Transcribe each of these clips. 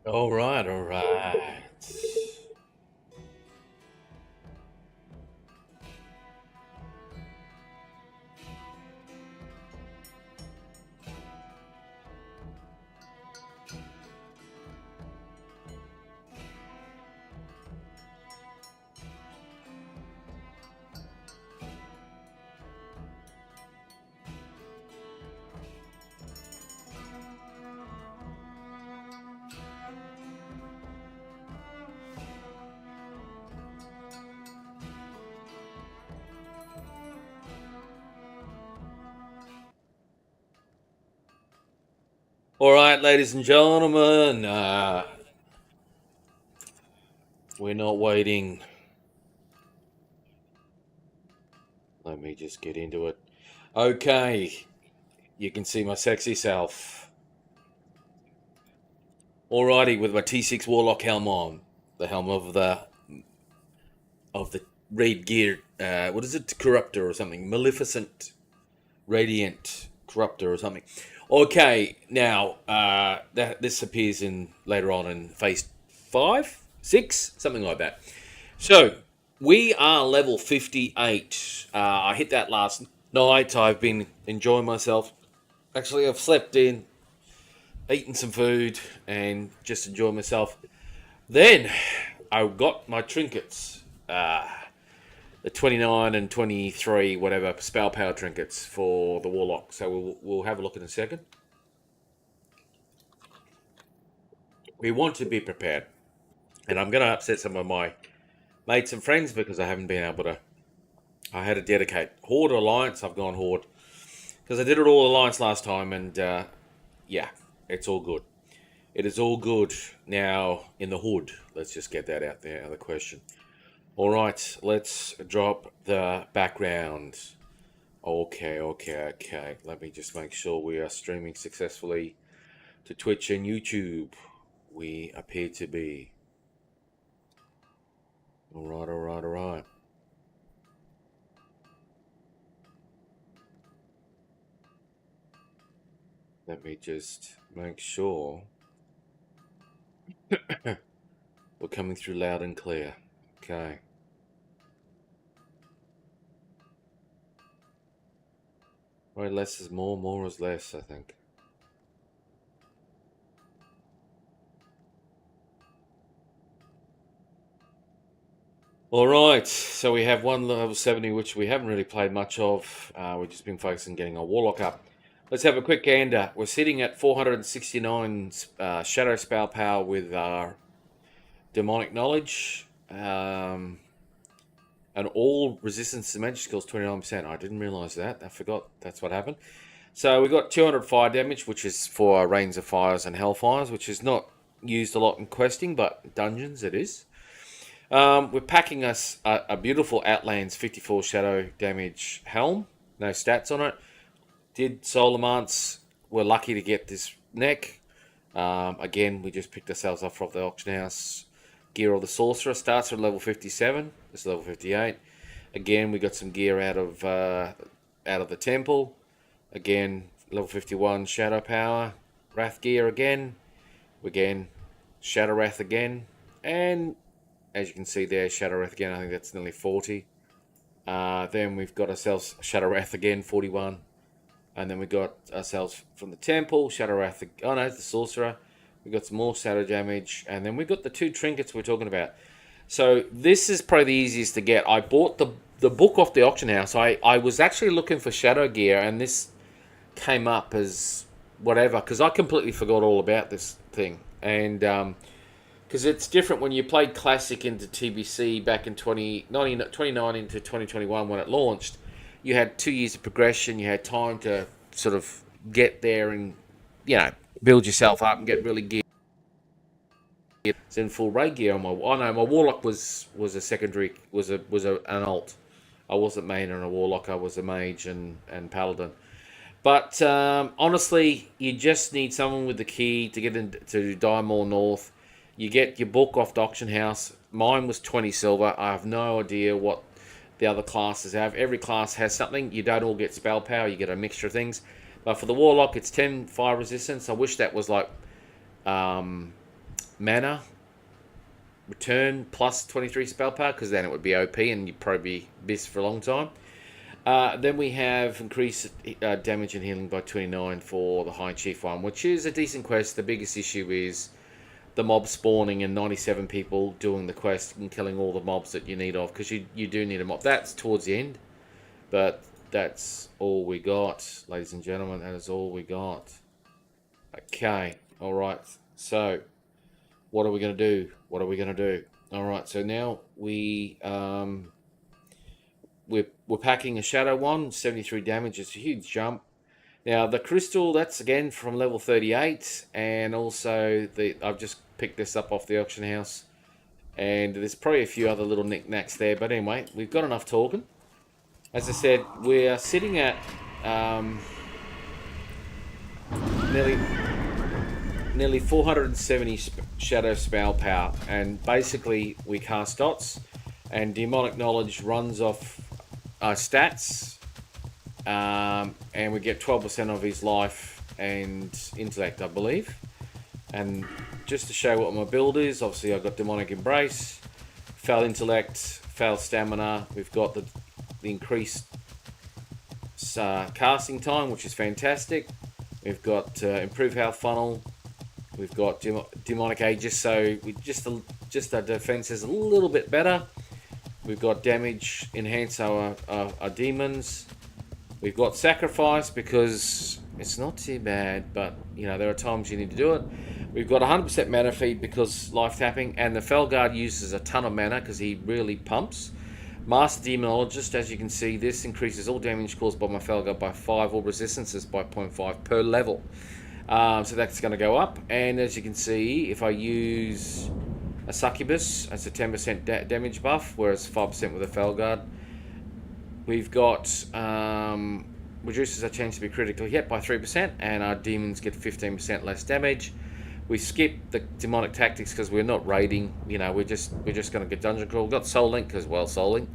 All right, all right. All right, ladies and gentlemen. We're not waiting. Let me just get into it. Okay, you can see my sexy self. Alrighty, with my T6 Warlock helm on, the helm of the raid gear. What is it? Corruptor or something? Maleficent, Radiant Corruptor or something. Okay, now this appears in later on in phase 5, 6, something like that. So we are level 58. I hit that last night. I've been enjoying myself. Actually, I've slept in, eaten some food, and just enjoying myself. Then I got my trinkets. The 29 and 23, whatever, spell power trinkets for the Warlock. So we'll have a look in a second. We want to be prepared. And I'm going to upset some of my mates and friends because I haven't been able to. I had to dedicate Horde or Alliance. I've gone Horde because I did it all Alliance last time, and yeah, it's all good. It is all good now in the hood. Let's just get that out there. Other question. All right, let's drop the background. Okay. Let me just make sure we are streaming successfully to Twitch and YouTube. We appear to be. All right. Let me just make sure we're coming through loud and clear. Okay. Right, less is more is less, I think. All right, so we have one level 70, which we haven't really played much of. We've just been focusing on getting our Warlock up. Let's have a quick gander. We're sitting at 469 Shadow Spell Power with our Demonic Knowledge. And all resistance to magic skills 29%. I didn't realise that. I forgot that's what happened. So we've got 200 fire damage, which is for our Rains of Fires and Hellfires, which is not used a lot in questing, but dungeons it is. We're packing us a beautiful Outlands 54 shadow damage helm. No stats on it. Did Solomance. We're lucky to get this neck. Again, we just picked ourselves up from the auction house. Gear of the Sorcerer starts at level 57. This is level 58. Again, we got some gear out of the temple. Again, level 51 Shadow Power. Wrath gear again. Shadow Wrath again. And as you can see there, Shadow Wrath again. I think that's nearly 40. Then we've got ourselves Shadow Wrath again, 41. And then we got ourselves from the temple, Shadow Wrath. Oh no, it's the Sorcerer. We got some more shadow damage, and then we got the 2 trinkets we're talking about. So this is probably the easiest to get. I bought the book off the auction house. I was actually looking for shadow gear, and this came up as whatever, because I completely forgot all about this thing. And because it's different when you played Classic into TBC back in 2019 into 2021 when it launched. You had 2 years of progression. You had time to sort of get there and, build yourself up and get really geared. It's in full raid gear on my. Oh no, my Warlock was a secondary, an alt. I wasn't main on a Warlock. I was a mage and paladin. But honestly, you just need someone with the key to get into Die More North. You get your book off the auction house. Mine was 20 silver. I have no idea what the other classes have. Every class has something. You don't all get spell power. You get a mixture of things. But for the Warlock, it's 10 fire resistance. I wish that was like mana return plus 23 spell power, because then it would be OP and you'd probably be this for a long time. Then we have increased damage and healing by 29 for the High Chief one, which is a decent quest. The biggest issue is the mob spawning and 97 people doing the quest and killing all the mobs that you need of, because you do need a mob. That's towards the end, but that's all we got, ladies and gentlemen. That is all we got. Okay, all right. So, what are we going to do? What are we going to do? All right. So now we're packing a Shadow one, 73 damage. It's a huge jump. Now the crystal, that's again from level 38, and also I've just picked this up off the auction house, and there's probably a few other little knickknacks there. But anyway, we've got enough talking. As I said, we are sitting at nearly 470 shadow spell power, and basically we cast dots, and demonic knowledge runs off our stats, and we get 12% of his life and intellect, I believe. And just to show what my build is, obviously I've got demonic embrace, foul intellect, foul stamina. We've got the increased casting time, which is fantastic. We've got improved health funnel. We've got demonic aegis, so we just our defense is a little bit better. We've got damage enhance our demons. We've got sacrifice, because it's not too bad, but you know there are times you need to do it. We've got 100% mana feed because life tapping, and the Felguard uses a ton of mana because he really pumps. Master Demonologist, as you can see, this increases all damage caused by my Felguard by 5, or resistances by 0.5 per level. So that's going to go up, and as you can see, if I use a Succubus, that's a 10% damage buff, whereas 5% with a Felguard. We've got reduces our chance to be critically hit by 3%, and our demons get 15% less damage. We skip the demonic tactics because we're not raiding. You know, we're just going to get dungeon crawl. We've got Soul Link as well, Soul Link,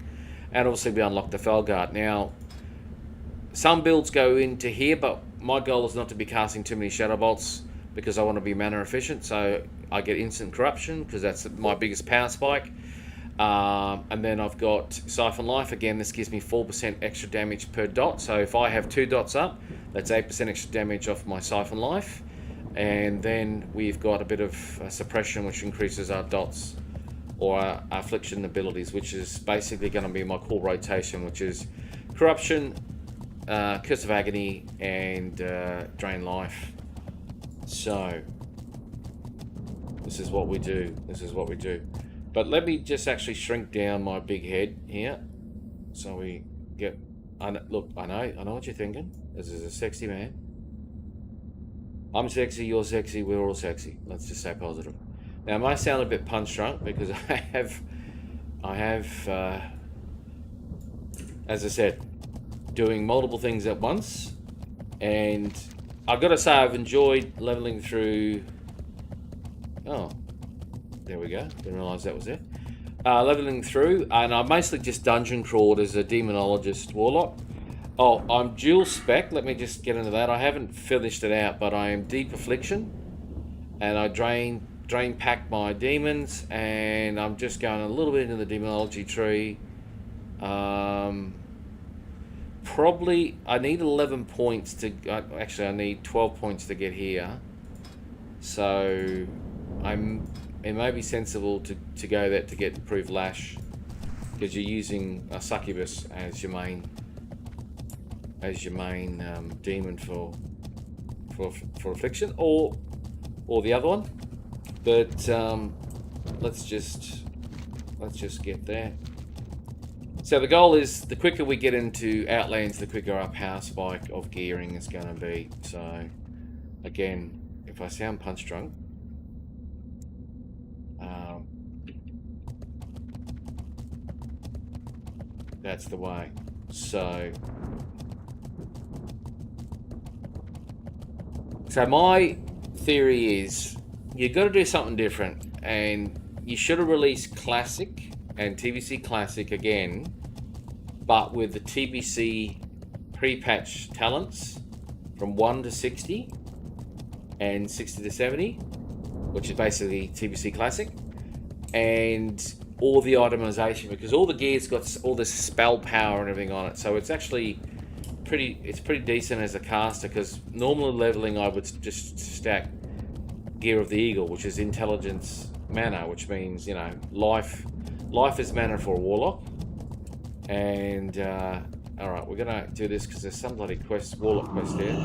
and obviously we unlock the Felguard. Now, some builds go into here, but my goal is not to be casting too many Shadow Bolts because I want to be mana efficient. So I get instant corruption because that's my biggest power spike. And then I've got Siphon Life. Again, this gives me 4% extra damage per dot. So if I have 2 dots up, that's 8% extra damage off my Siphon Life. And then we've got a bit of suppression, which increases our dots or our affliction abilities, which is basically going to be my core rotation, which is corruption, Curse of Agony, and Drain Life. So this is what we do. This is what we do. But let me just actually shrink down my big head here, so we get. Look, I know what you're thinking. This is a sexy man. I'm sexy, you're sexy, we're all sexy. Let's just stay positive. Now, I might sound a bit punch drunk because I have, as I said, doing multiple things at once, and I've got to say I've enjoyed leveling through. Oh, there we go. Didn't realise that was it. Leveling through, and I mostly just dungeon crawled as a demonologist warlock. Oh, I'm dual spec. Let me just get into that. I haven't finished it out, but I am deep affliction, and I drain pack my demons, and I'm just going a little bit into the demonology tree. Probably I need 11 points to. Actually, I need 12 points to get here. So it may be sensible to go that to get improved lash, because you're using a Succubus as your main demon for affliction, or the other one. But let's just get there. So the goal is, the quicker we get into Outlands, the quicker our power spike of gearing is going to be. So again, if I sound punch drunk, that's the way. So my theory is you've got to do something different, and you should have released Classic and TBC Classic again, but with the TBC pre-patch talents from 1 to 60 and 60 to 70, which is basically TBC Classic, and all the itemization, because all the gear's got all this spell power and everything on it. So it's actually pretty decent as a caster, because normally leveling I would just stack Gear of the Eagle, which is intelligence mana, which means, you know, life is mana for a Warlock. And alright, we're gonna do this because there's some bloody quest, Warlock quest here.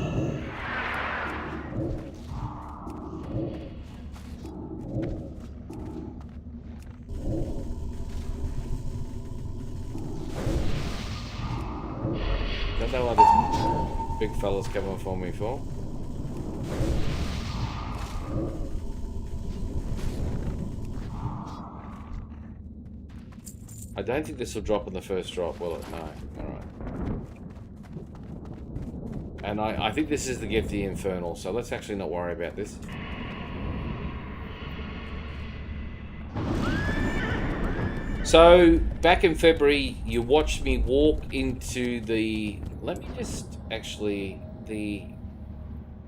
Don't know what this big fella's coming for me for. I don't think this will drop on the first drop, will it? No. Alright. And I think this is the gift of the Infernal, so let's actually not worry about this. So, back in February, you watched me walk into the... Let me just actually... The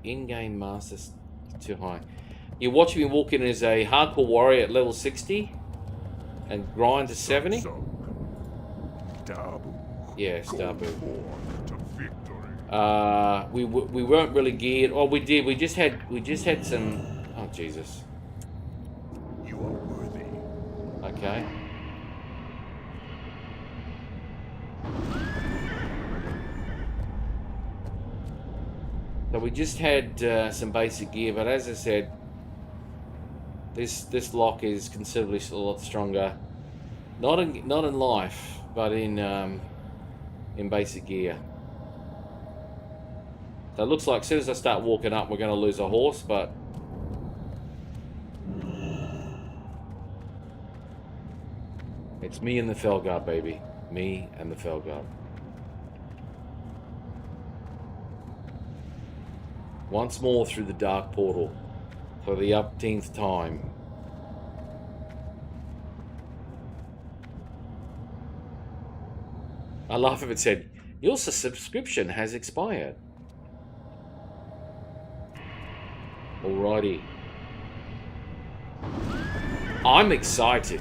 in-game master's too high. You watched me walk in as a hardcore warrior at level 60 and grind to 70. Yes, Dabu. We weren't really geared. Oh, we did. We just had some. Oh, Jesus. You are worthy. Okay. So we just had some basic gear, but as I said, this lock is considerably a lot stronger. Not in life, but in basic gear. So it looks like as soon as I start walking up, we're going to lose a horse, but it's me and the Felguard, baby. Me and the Felguard. Once more through the dark portal for the umpteenth time. I laugh if it said, your subscription has expired. Alrighty. I'm excited.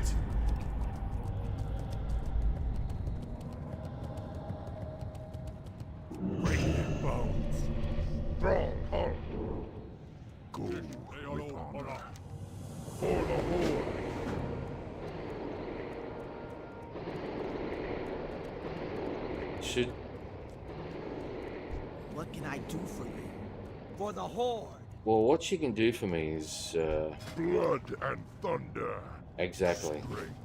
Bring their bones. Stronghold. Go with honor. For the Horde. Should... What can I do for you? For the Horde. Well, what she can do for me is... Blood and thunder. Exactly. Strength.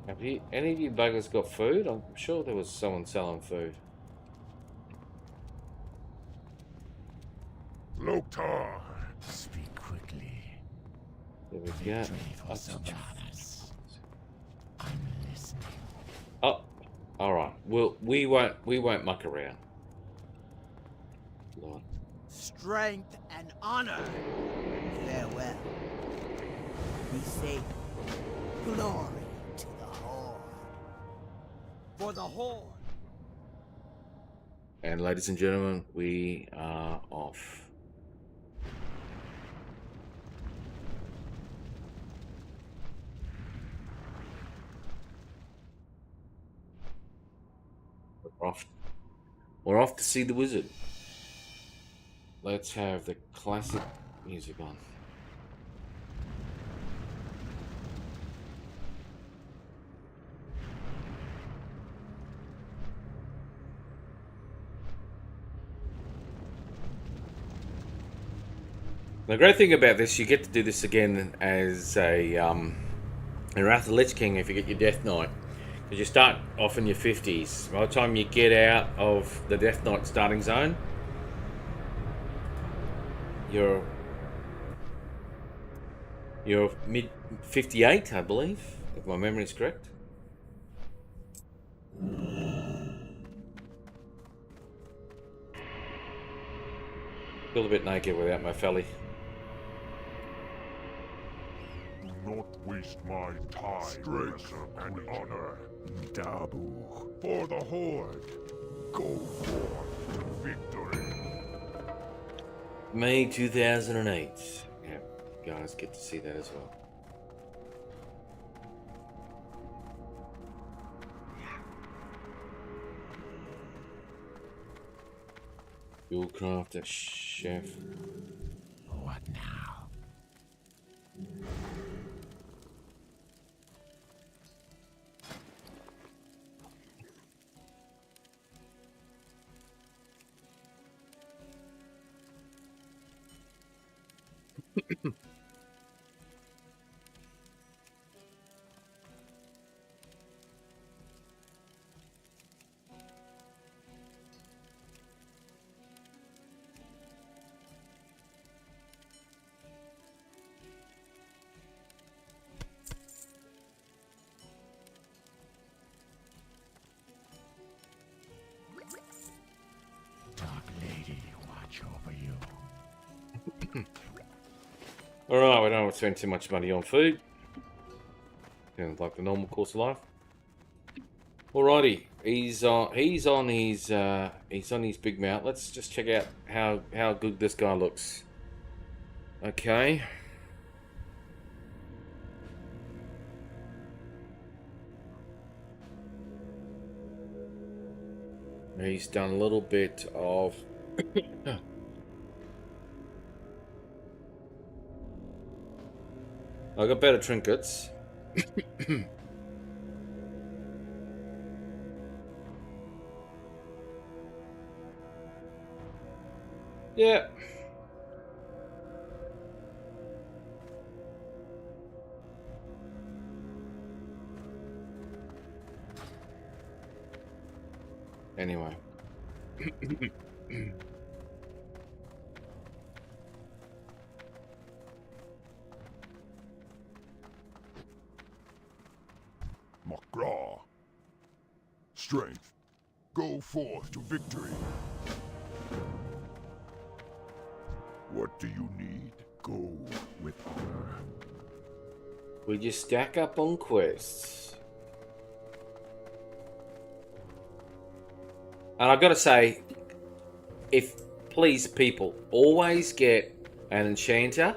Have you, any of you buggers got food? I'm sure there was someone selling food. Loktar. Speak quickly. There we go. Victory for Sylvanas. I'm listening. Oh, all right. Well, we won't muck around. Lord. Strength and honor. Farewell. Be safe. Glory to the Horde. For the Horde. And ladies and gentlemen, we are off. We're off to see the wizard. Let's have the classic music on. The great thing about this, you get to do this again as a in Wrath of the Lich King if you get your Death Knight. Because you start off in your 50s. By the time you get out of the Death Knight starting zone, you're mid 58, I believe, if my memory is correct. Feel a bit naked without my felly. Do not waste my time. Strength and honor. Dabu. For the Horde. Go forth to victory. May 2008. Yeah, guys get to see that as well. Fuel crafter, chef. What now? Dark Lady, watch over you. Alright, we don't want to spend too much money on food. Sounds like the normal course of life. Alrighty, he's on his big mount. Let's just check out how good this guy looks. Okay. He's done a little bit of I got better trinkets. Yeah. Anyway. McGraw. Strength. Go forth to victory. What do you need? Go with honor. We just stack up on quests. And I've got to say, please people, always get an enchanter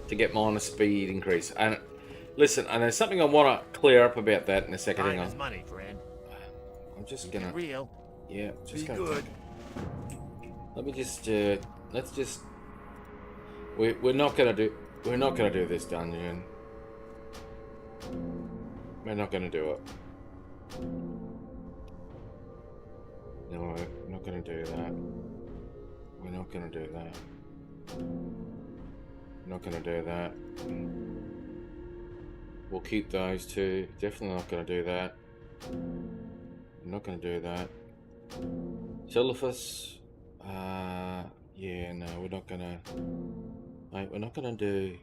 to get minus speed increase. And listen, and there's something I want to clear up about that in a second. Time Hang is on. money, friend. I'm just Keep gonna. it real. Yeah, just Be gonna. good. Let me just. Let's just. We're not gonna do this dungeon. We're not gonna do it. No, we're not gonna do that. We're not gonna do that. We're not gonna do that. We'll keep those two. Definitely not gonna do that. I'm not gonna do that. Silphus. Yeah, no, we're not gonna. Mate, we're not gonna do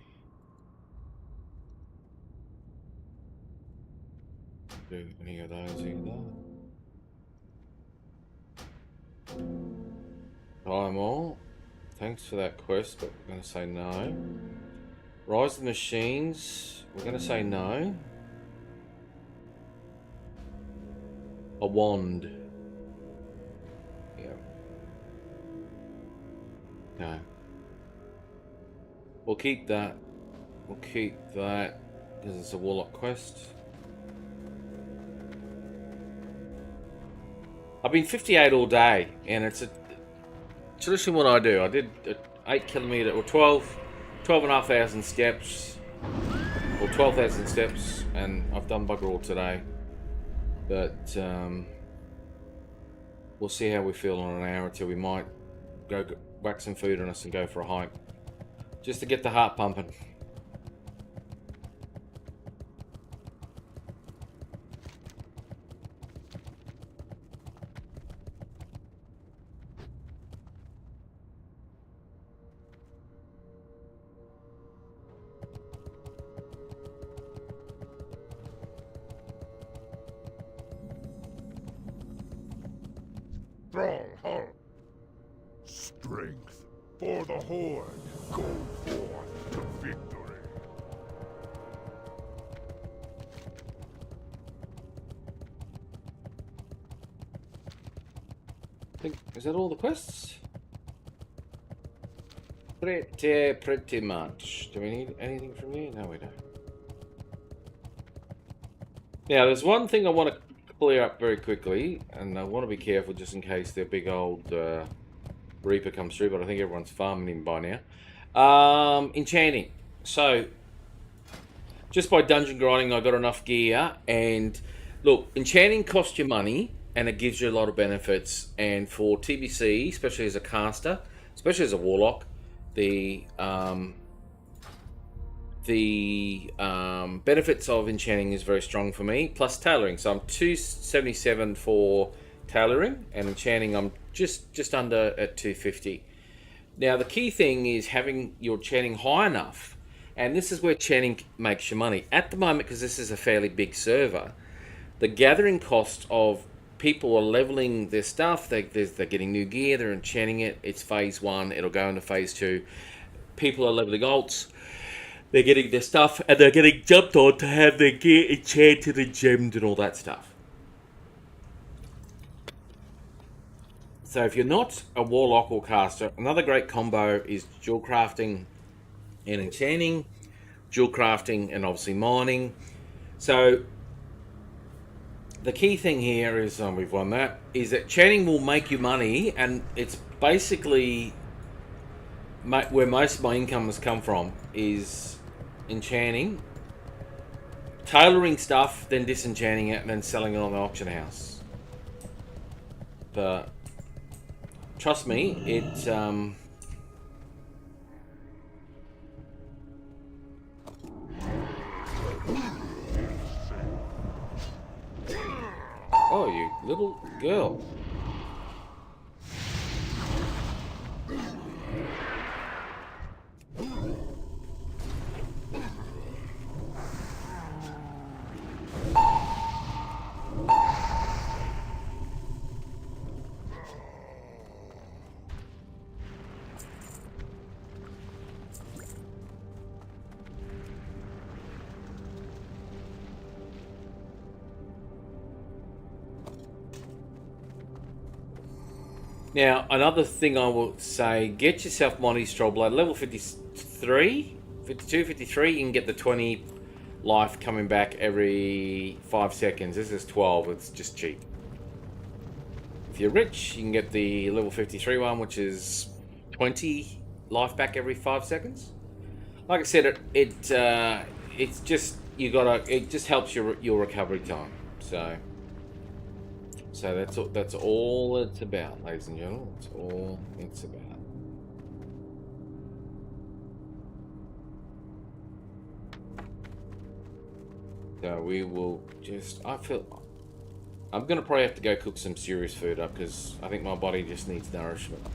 any of those either. Primal. Thanks for that quest, but we're gonna say no. Rise of the Machines. We're gonna say no. A wand. Yeah. No. We'll keep that. We'll keep that because it's a Warlock quest. I've been 58 all day, and it's traditionally what I do. I did 8 kilometer or 12,500 steps, or 12,000 steps, and I've done bugger all today. But we'll see how we feel in an hour or two. We might go whack some food on us and go for a hike, just to get the heart pumping. Stronghold. Strength for the Horde. Go forth to victory. Is that all the quests? Pretty much. Do we need anything from you? No, we don't. Now, there's one thing I want to clear up very quickly, and I want to be careful just in case their big old Reaper comes through, but I think everyone's farming him by now. Enchanting. So, just by dungeon grinding, I got enough gear, and look, enchanting costs you money, and it gives you a lot of benefits, and for TBC, especially as a caster, especially as a Warlock, the benefits of enchanting is very strong for me, plus tailoring. So I'm 277 for tailoring, and enchanting I'm just under at 250. Now the key thing is having your enchanting high enough, and this is where enchanting makes your money. At the moment, because this is a fairly big server, the gathering cost of people are leveling their stuff, they're getting new gear, they're enchanting it, it's phase 1, it'll go into phase 2. People are leveling alts, they're getting their stuff, and they're getting jumped on to have their gear enchanted and gemmed and all that stuff. So if you're not a Warlock or caster, another great combo is dual crafting and enchanting, dual crafting and obviously mining. So the key thing here is, we've won that, is that enchanting will make you money, and it's basically where most of my income has come from, is enchanting, tailoring stuff, then disenchanting it, and then selling it on the auction house. But trust me, it oh, you little girl. Now, another thing I will say, get yourself Monty Strollblade, level 53, 52, 53, you can get the 20 life coming back every 5 seconds. This is 12, it's just cheap. If you're rich, you can get the level 53 one, which is 20 life back every 5 seconds. Like I said, it's just, it just helps your recovery time, so that's all it's about, ladies and gentlemen. That's all it's about. So we will just, I'm gonna probably have to go cook some serious food up, because I think my body just needs nourishment.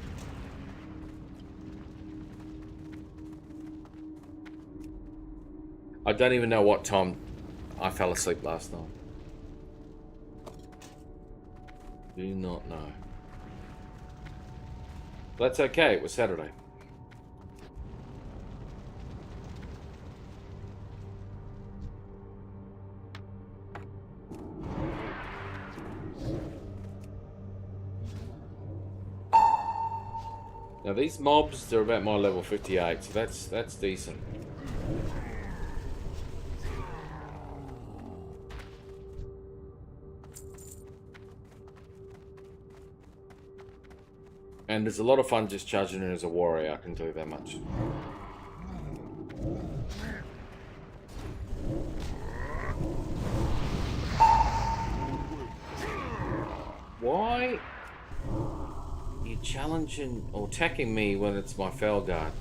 I don't even know what time I fell asleep last night. Do not know. But that's okay, it was Saturday. Now these mobs, they're about my level 58, so that's decent. And there's a lot of fun just charging in as a warrior, I can tell you that much. Why are you challenging or attacking me when it's my Fel Guard?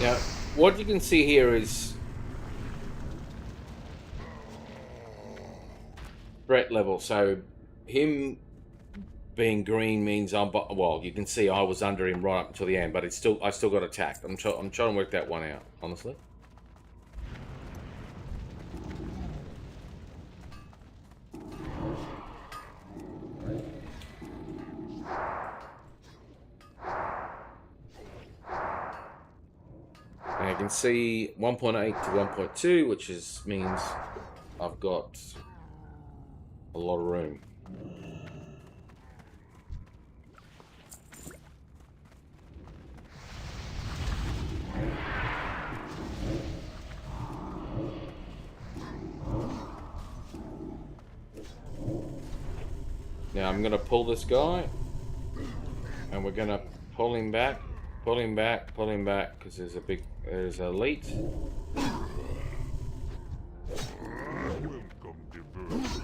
Now, what you can see here is threat level. So him being green means well, you can see I was under him right up until the end, but I still got attacked. I'm trying to work that one out, honestly. Now you can see 1.8 to 1.2, which means I've got a lot of room. Now I'm going to pull this guy, and we're going to pull him back, because there's a elite. Welcome, diverse.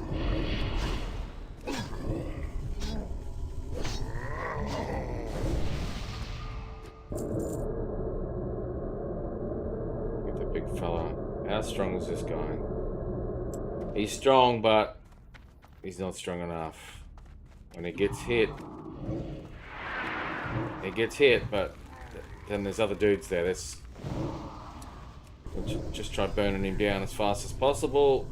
Get the big fella. How strong is this guy? He's strong, but he's not strong enough. When he gets hit, but then there's other dudes there. We'll just try burning him down as fast as possible.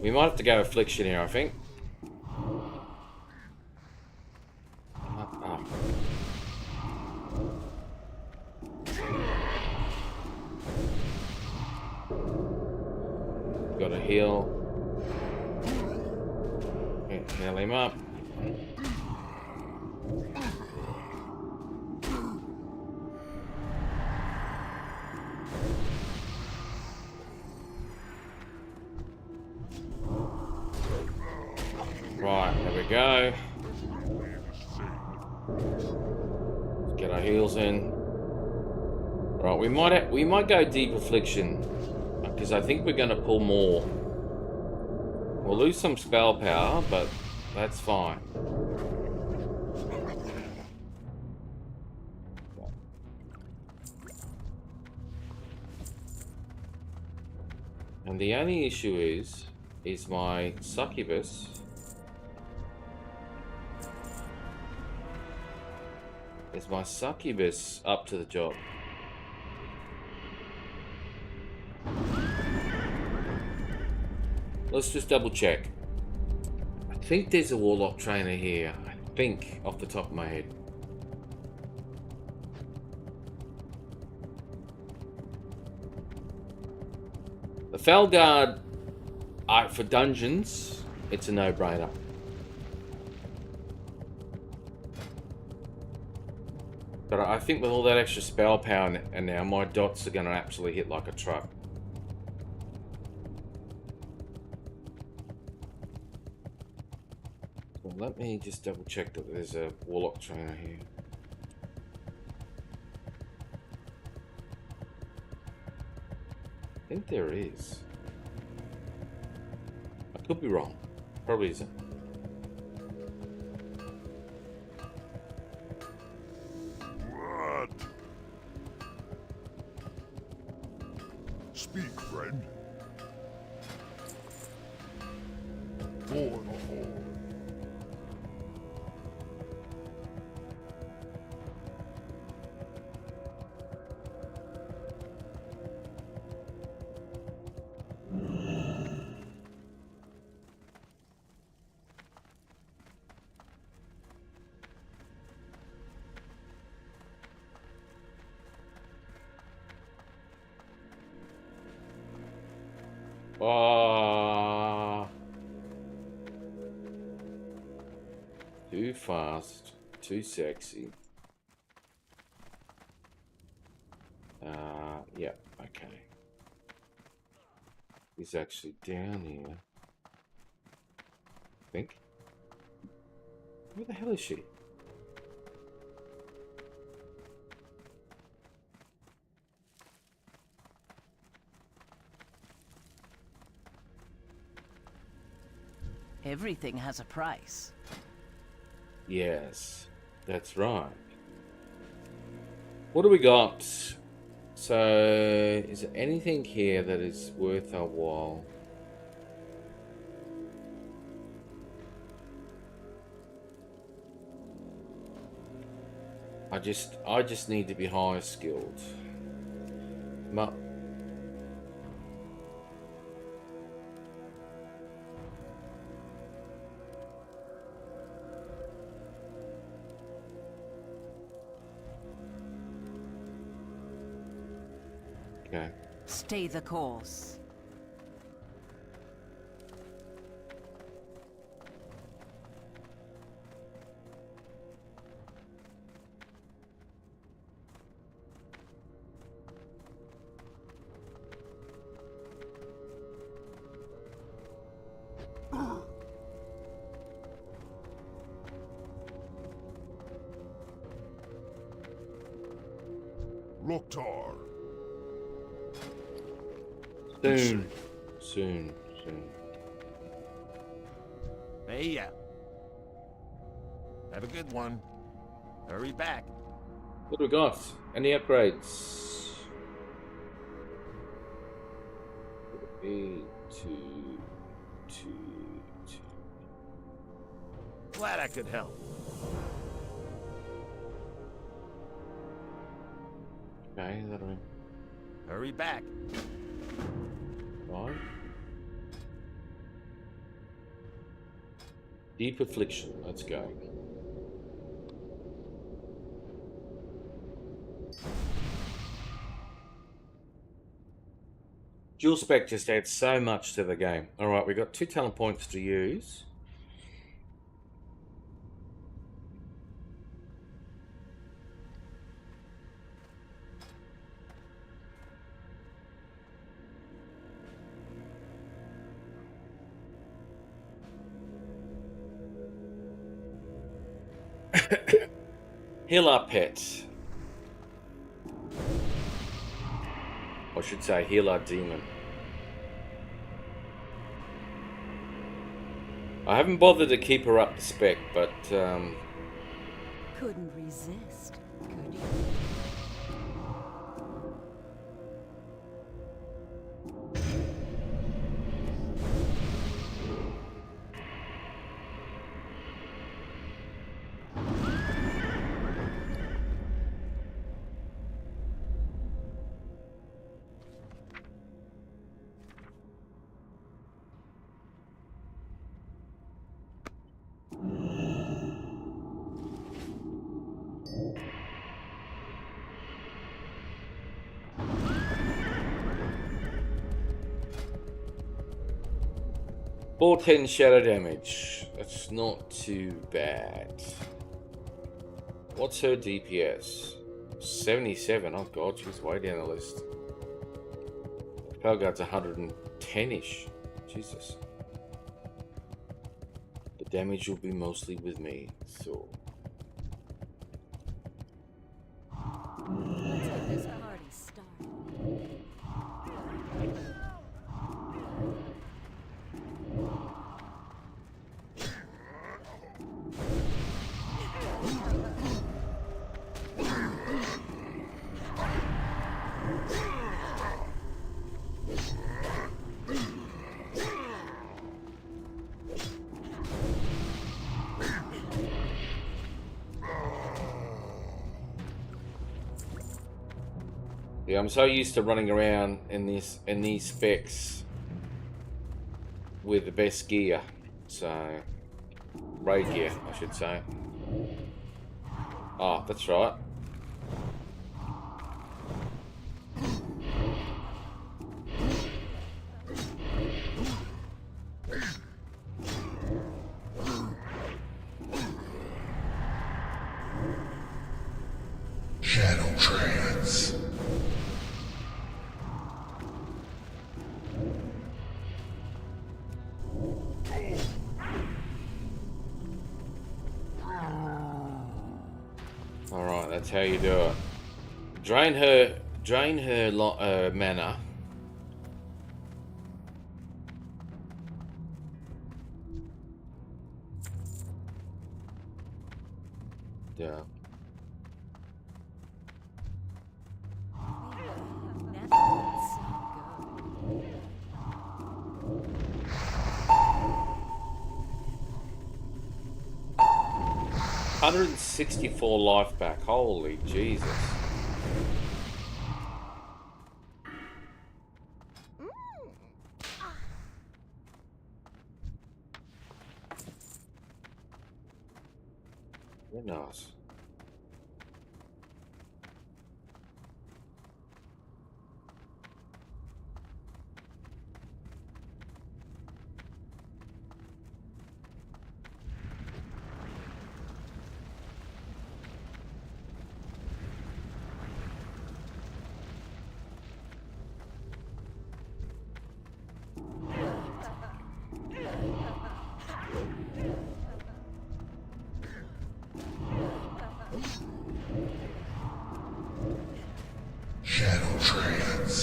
We might have to go affliction here, I think. Got to heal. Heal him up. Right, there we go. Let's get our heals in. Right, we might go deep affliction, because I think we're going to pull more. We'll lose some spell power, but that's fine. And the only issue is my succubus. Is my succubus up to the job? Let's just double check. I think there's a Warlock trainer here. I think, off the top of my head. The Felguard, for dungeons, it's a no-brainer. But I think with all that extra spell power and now, my dots are going to absolutely hit like a truck. So let me just double check that there's a Warlock trainer here. I think there is. I could be wrong. Probably isn't. What? Speak, friend. For the Horde. Too fast, too sexy. Yeah, okay. He's actually down here. I think. Where the hell is she? Everything has a price. Yes, that's right. What do we got? So, is there anything here that is worth our while? I just need to be higher skilled. Okay. Stay the course. Loktar. Soon. Hey, yeah. Have a good one. Hurry back. What do we got? Any upgrades? Two. Glad I could help. Okay, that'll Hurry back. right. Deep affliction. Let's go. Dual spec just adds so much to the game. All right, we've got 2 talent points to use. Heal our pet. I should say heal our demon. I haven't bothered to keep her up to spec, but Couldn't resist, could you? Ball 10 shadow damage. That's not too bad. What's her DPS? 77. Oh god, she's way down the list. Pelguard's 110-ish. Jesus. The damage will be mostly with me, so... Let's get this party started. Yeah, I'm so used to running around in these specs with the best gear. So raid gear, I should say. Oh, that's right. Shadow trance. Alright, that's how you do it. Drain her mana. Yeah. 164 life back. Holy Jesus. Very nice. Shadow trance.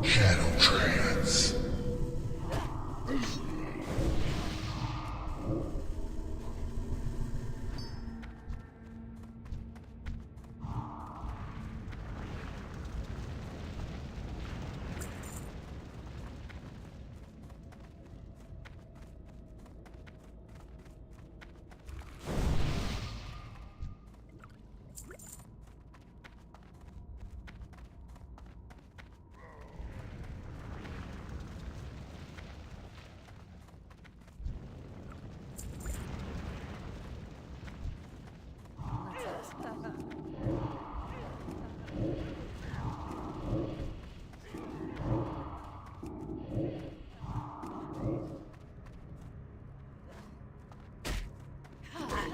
Shadow trance.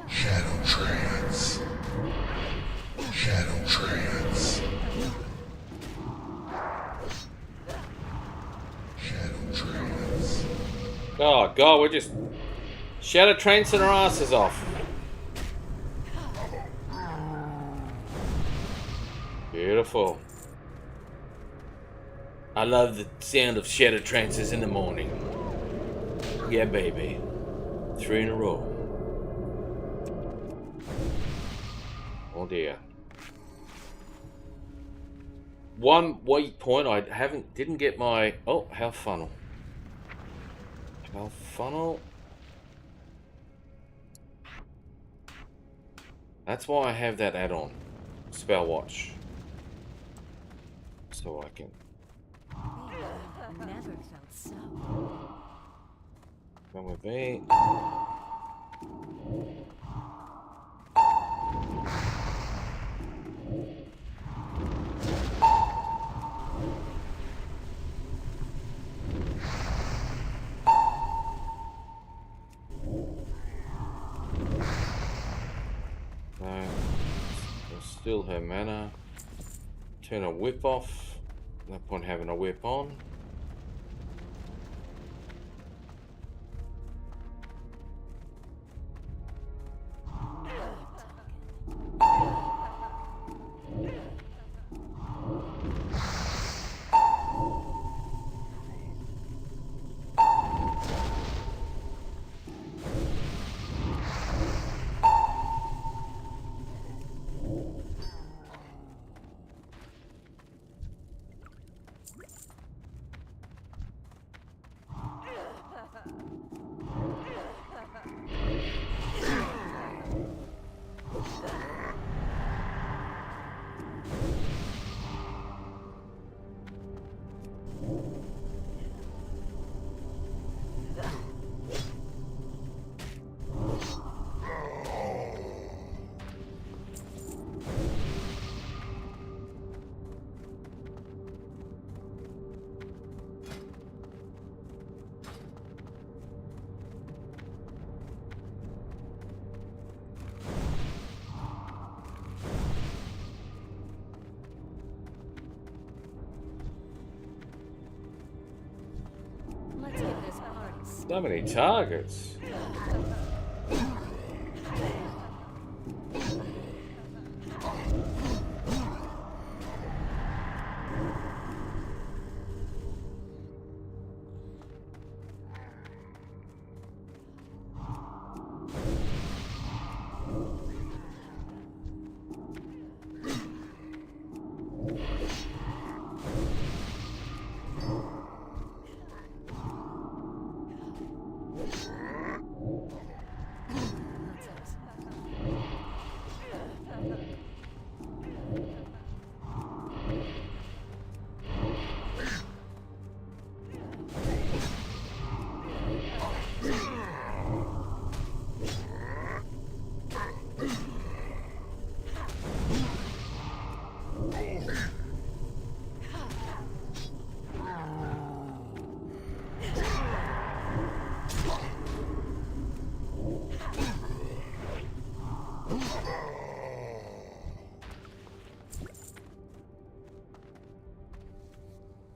Shadow trance. Shadow trance. Shadow trance. Oh god, we're just shadow trancing our asses off. Beautiful. I love the sound of shadow trances in the morning. Yeah, baby. 3 in a row. Oh dear. One weak point, I didn't get my health funnel. Health funnel. That's why I have that add-on, Spell Watch, so I can. Never felt so. Come with me. No, we'll still have mana. Turn a whip off. No point having a whip on. Let's give this party started. So many targets.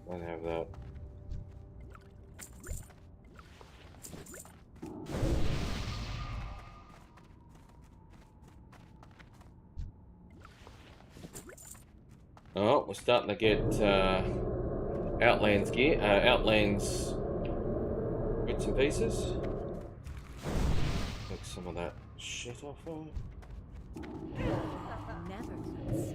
Don't have that. Oh, we're starting to get Outlands gear, Outlands bits and pieces. Take some of that shit off of it. Never cuts.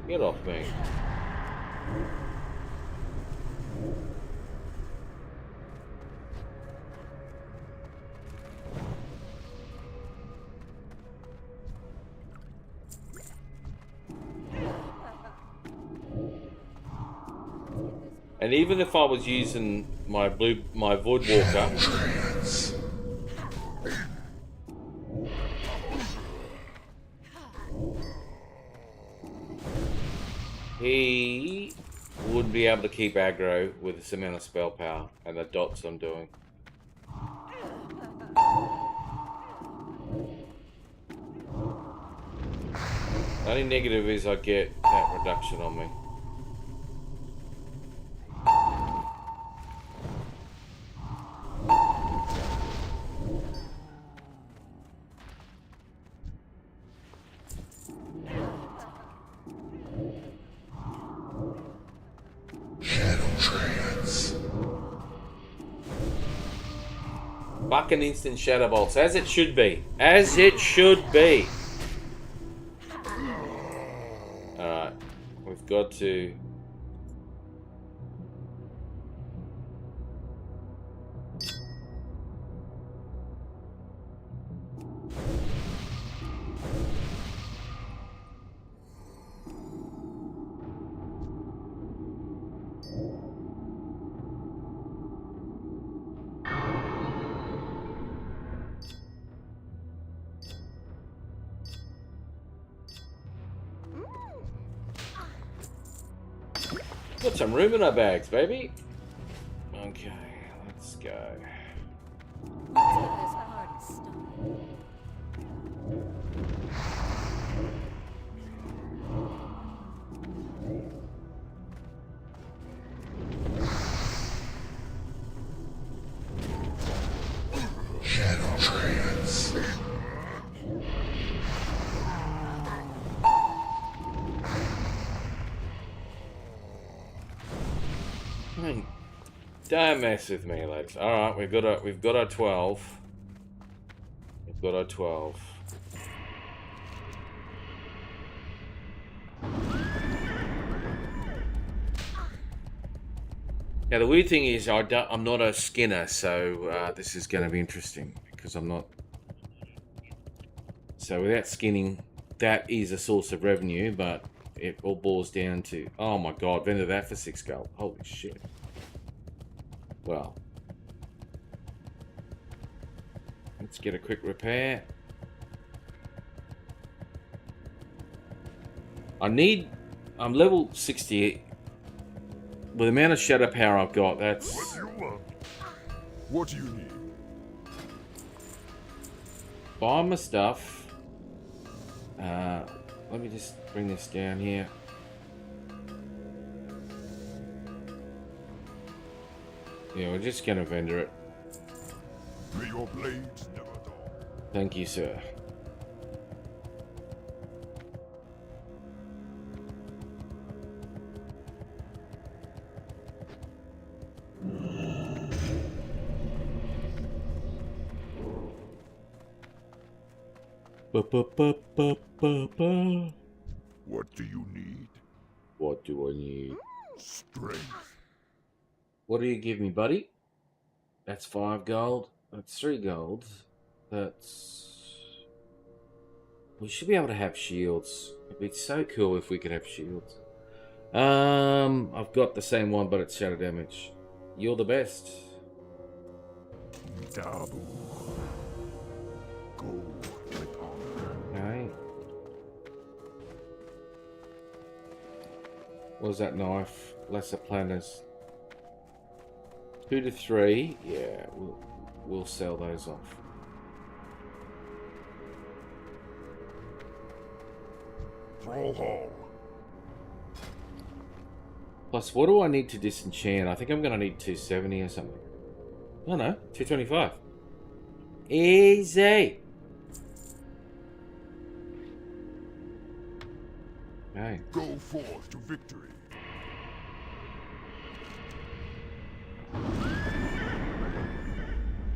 Get off me. And even if I was using my Voidwalker, Trance. he would be able to keep aggro with this amount of spell power and the dots I'm doing. The only negative is I get that reduction on me. Shadow Trance. Fucking instant shadow bolts, as it should be. As it should be. Alright, we've got to... Got some room in our bags, baby. Okay, let's go. Let's give this a hard start. Shadow Trance. Hey, don't mess with me, lads. All right, we've got our 12. We've got our 12. Now the weird thing is, I'm not a skinner, so this is going to be interesting because I'm not. So without skinning, that is a source of revenue, but it all boils down to, oh my god, vendor that for 6 gold. Holy shit. Well, let's get a quick repair. I'm level 60. With the amount of shadow power I've got, that's... What do you want? What do you need? Buy my stuff. Let me just bring this down here. Yeah, we're just gonna vendor it. May your blades never dull. Thank you, sir. Ba-ba-ba-ba-ba-ba. What do you need? What do I need? Strength. What do you give me, buddy? That's 5 gold. That's 3 gold. That's... We should be able to have shields. It'd be so cool if we could have shields. I've got the same one, but it's shadow damage. You're the best. Dabu. Go with honor. Okay. What was that knife? Lesser planners. 2 to 3. Yeah, we'll sell those off. Thrall Hall. Plus, what do I need to disenchant? I think I'm going to need 270 or something. Oh no, 225. Easy. Okay. Go forth to victory.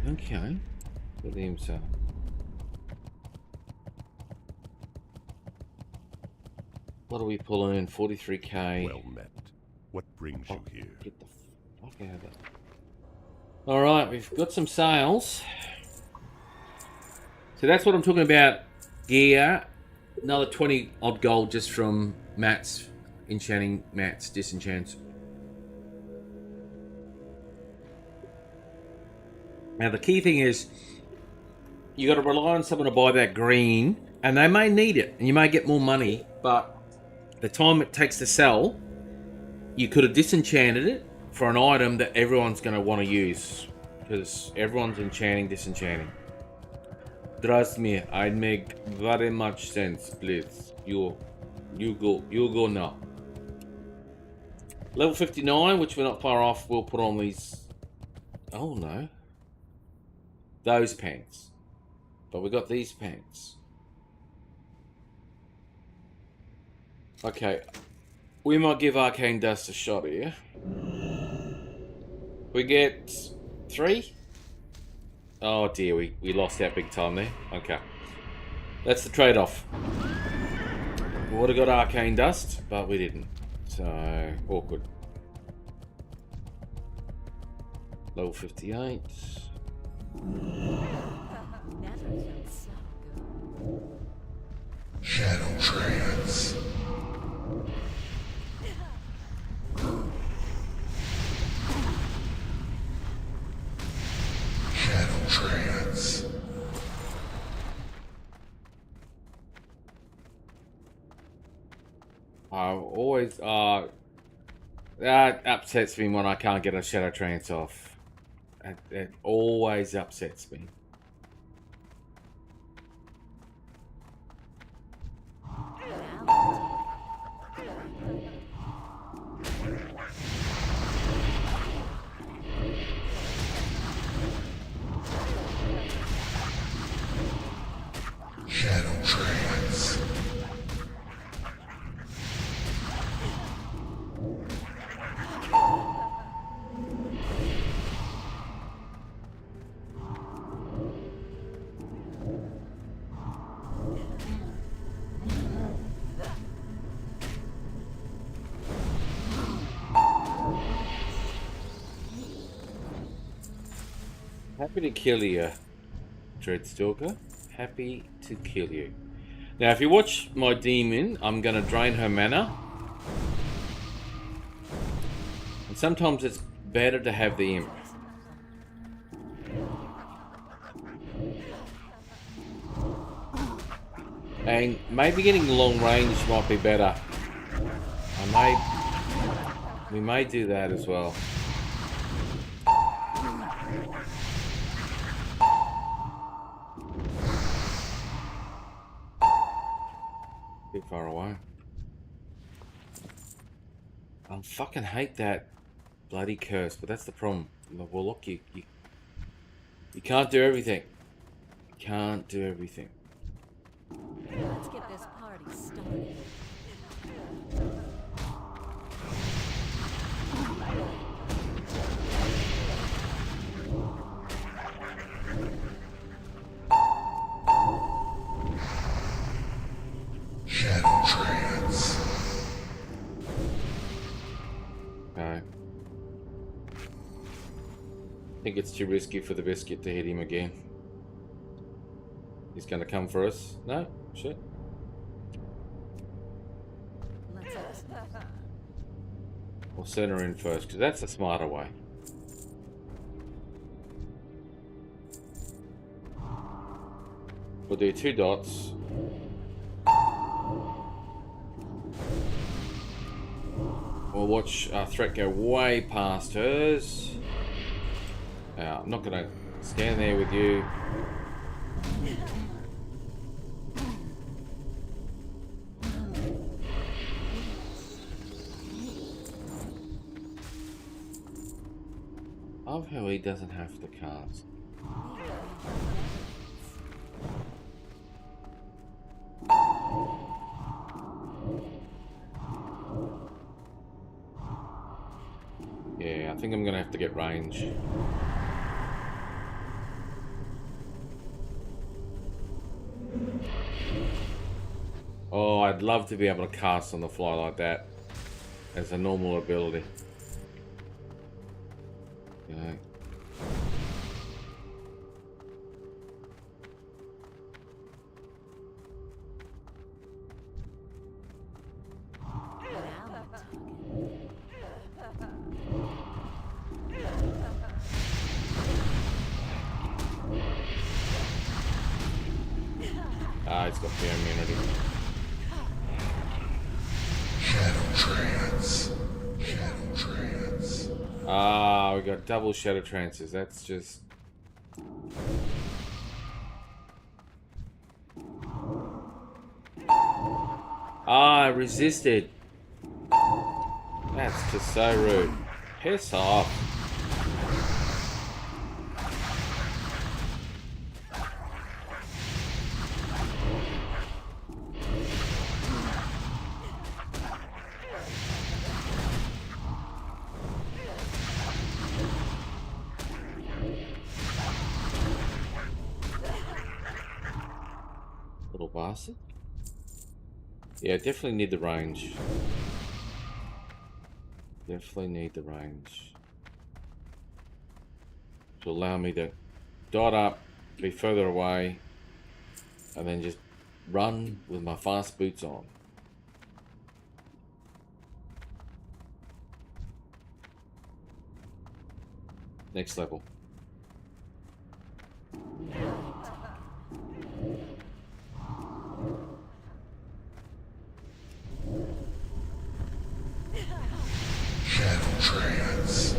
Okay. Look at himself. What are we pulling in? 43k. Well met. What brings you here? Get the fuck out of it. Alright, we've got some sales. So that's what I'm talking about. Gear. Another 20 odd gold just from Matt's enchanting, Matt's disenchants. Now the key thing is you got to rely on someone to buy that green, and they may need it, and you may get more money, but the time it takes to sell, you could have disenchanted it for an item that everyone's going to want to use, because everyone's enchanting, disenchanting. Trust me, I make very much sense, please. You go now. Level 59, which we're not far off, we'll put on these. Oh no. Those pants. But we got these pants. Okay. We might give Arcane Dust a shot here. We get 3? Oh dear, we lost out big time there. Okay. That's the trade-off. We would have got Arcane Dust, but we didn't. So, awkward. Level 58. Shadow Trance. Shadow Trance. I always that upsets me when I can't get a Shadow Trance off. It always upsets me. Shadow Trance. Happy to kill you, Dreadstalker. Happy to kill you. Now, if you watch my demon, I'm going to drain her mana. And sometimes it's better to have the imp. And maybe getting long range might be better. We may do that as well. Too far away. I fucking hate that bloody curse, but that's the problem. The Warlock, you can't do everything. You can't do everything. Let's get this party started. Shadow Trance. Okay. I think it's too risky for the biscuit to hit him again. He's gonna come for us. No? Shit. Let's We'll send her in first, because that's the smarter way. We'll do 2 dots. We'll watch our threat go way past hers. Now, I'm not going to stand there with you. love how he doesn't have to cast. Yeah, I think I'm gonna have to get range. Oh, I'd love to be able to cast on the fly like that as a normal ability. Okay. Ah, it's got fear immunity. Shadow trance. Shadow trance. Ah, we got double shadow trances. That's just... Ah, I resisted. That's just so rude. Piss off. Little bastard. Yeah, definitely need the range. Definitely need the range. To allow me to dot up, be further away, and then just run with my fast boots on. Next level. Shadow trance.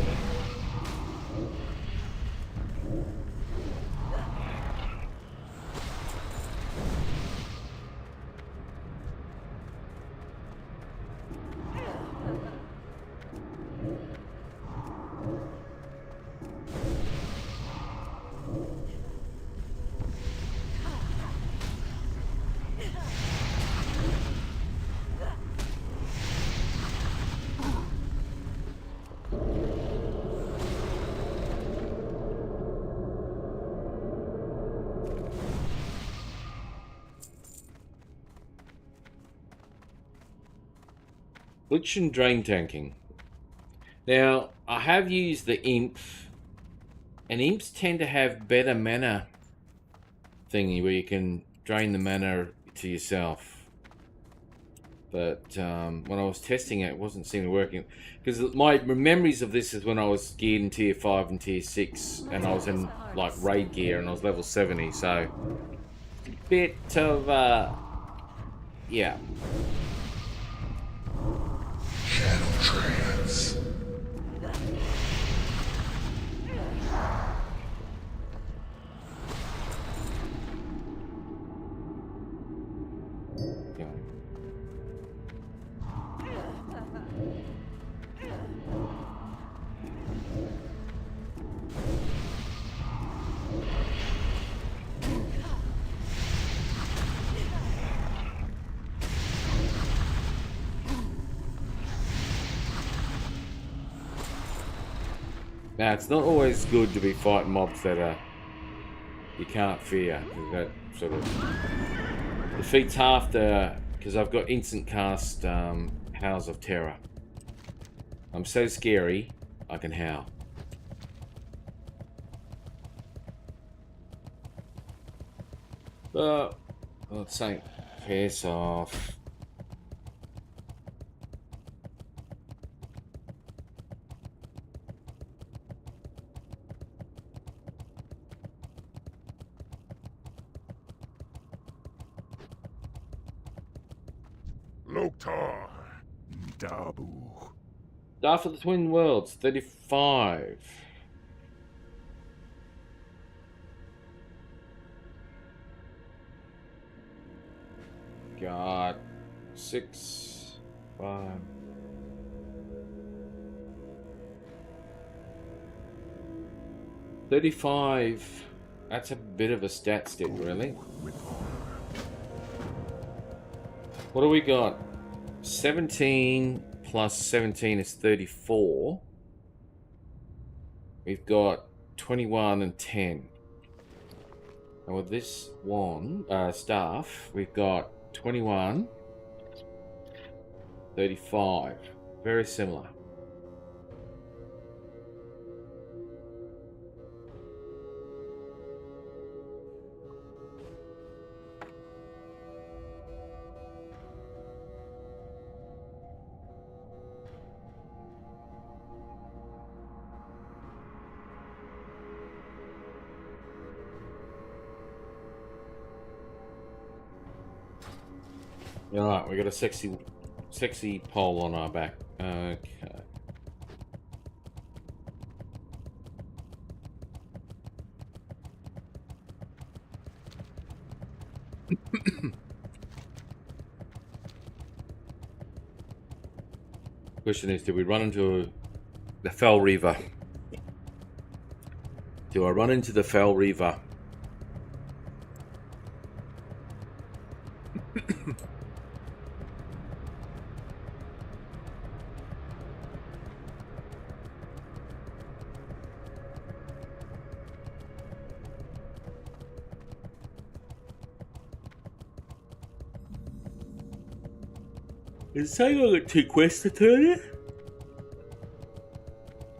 Glitch and drain tanking. Now, I have used the imp, and imps tend to have better mana thingy where you can drain the mana to yourself. But when I was testing it, it wasn't seeming to working. Because my memories of this is when I was geared in tier 5 and tier 6, and I was in like raid gear, and I was level 70, so bit of yeah. Shadow trance. Yeah. Now, it's not always good to be fighting mobs that you can't fear. 'Cause that sort of defeats half the... Because I've got instant cast Howls of Terror. I'm so scary, I can howl. But, let's say, piss off. Loktar. Dabu. Staff of the Twin Worlds, 35. Got 6, 5. 35. That's a bit of a stat stick, really. What do we got? 17 plus 17 is 34. We've got 21 and 10. And with this wand, staff, we've got 21, 35. Very similar. All right, we got a sexy pole on our back. Okay. Question is, do we run into the Fell Reaver? Do I run into the Fell Reaver? Is it saying I got 2 quests to turn in?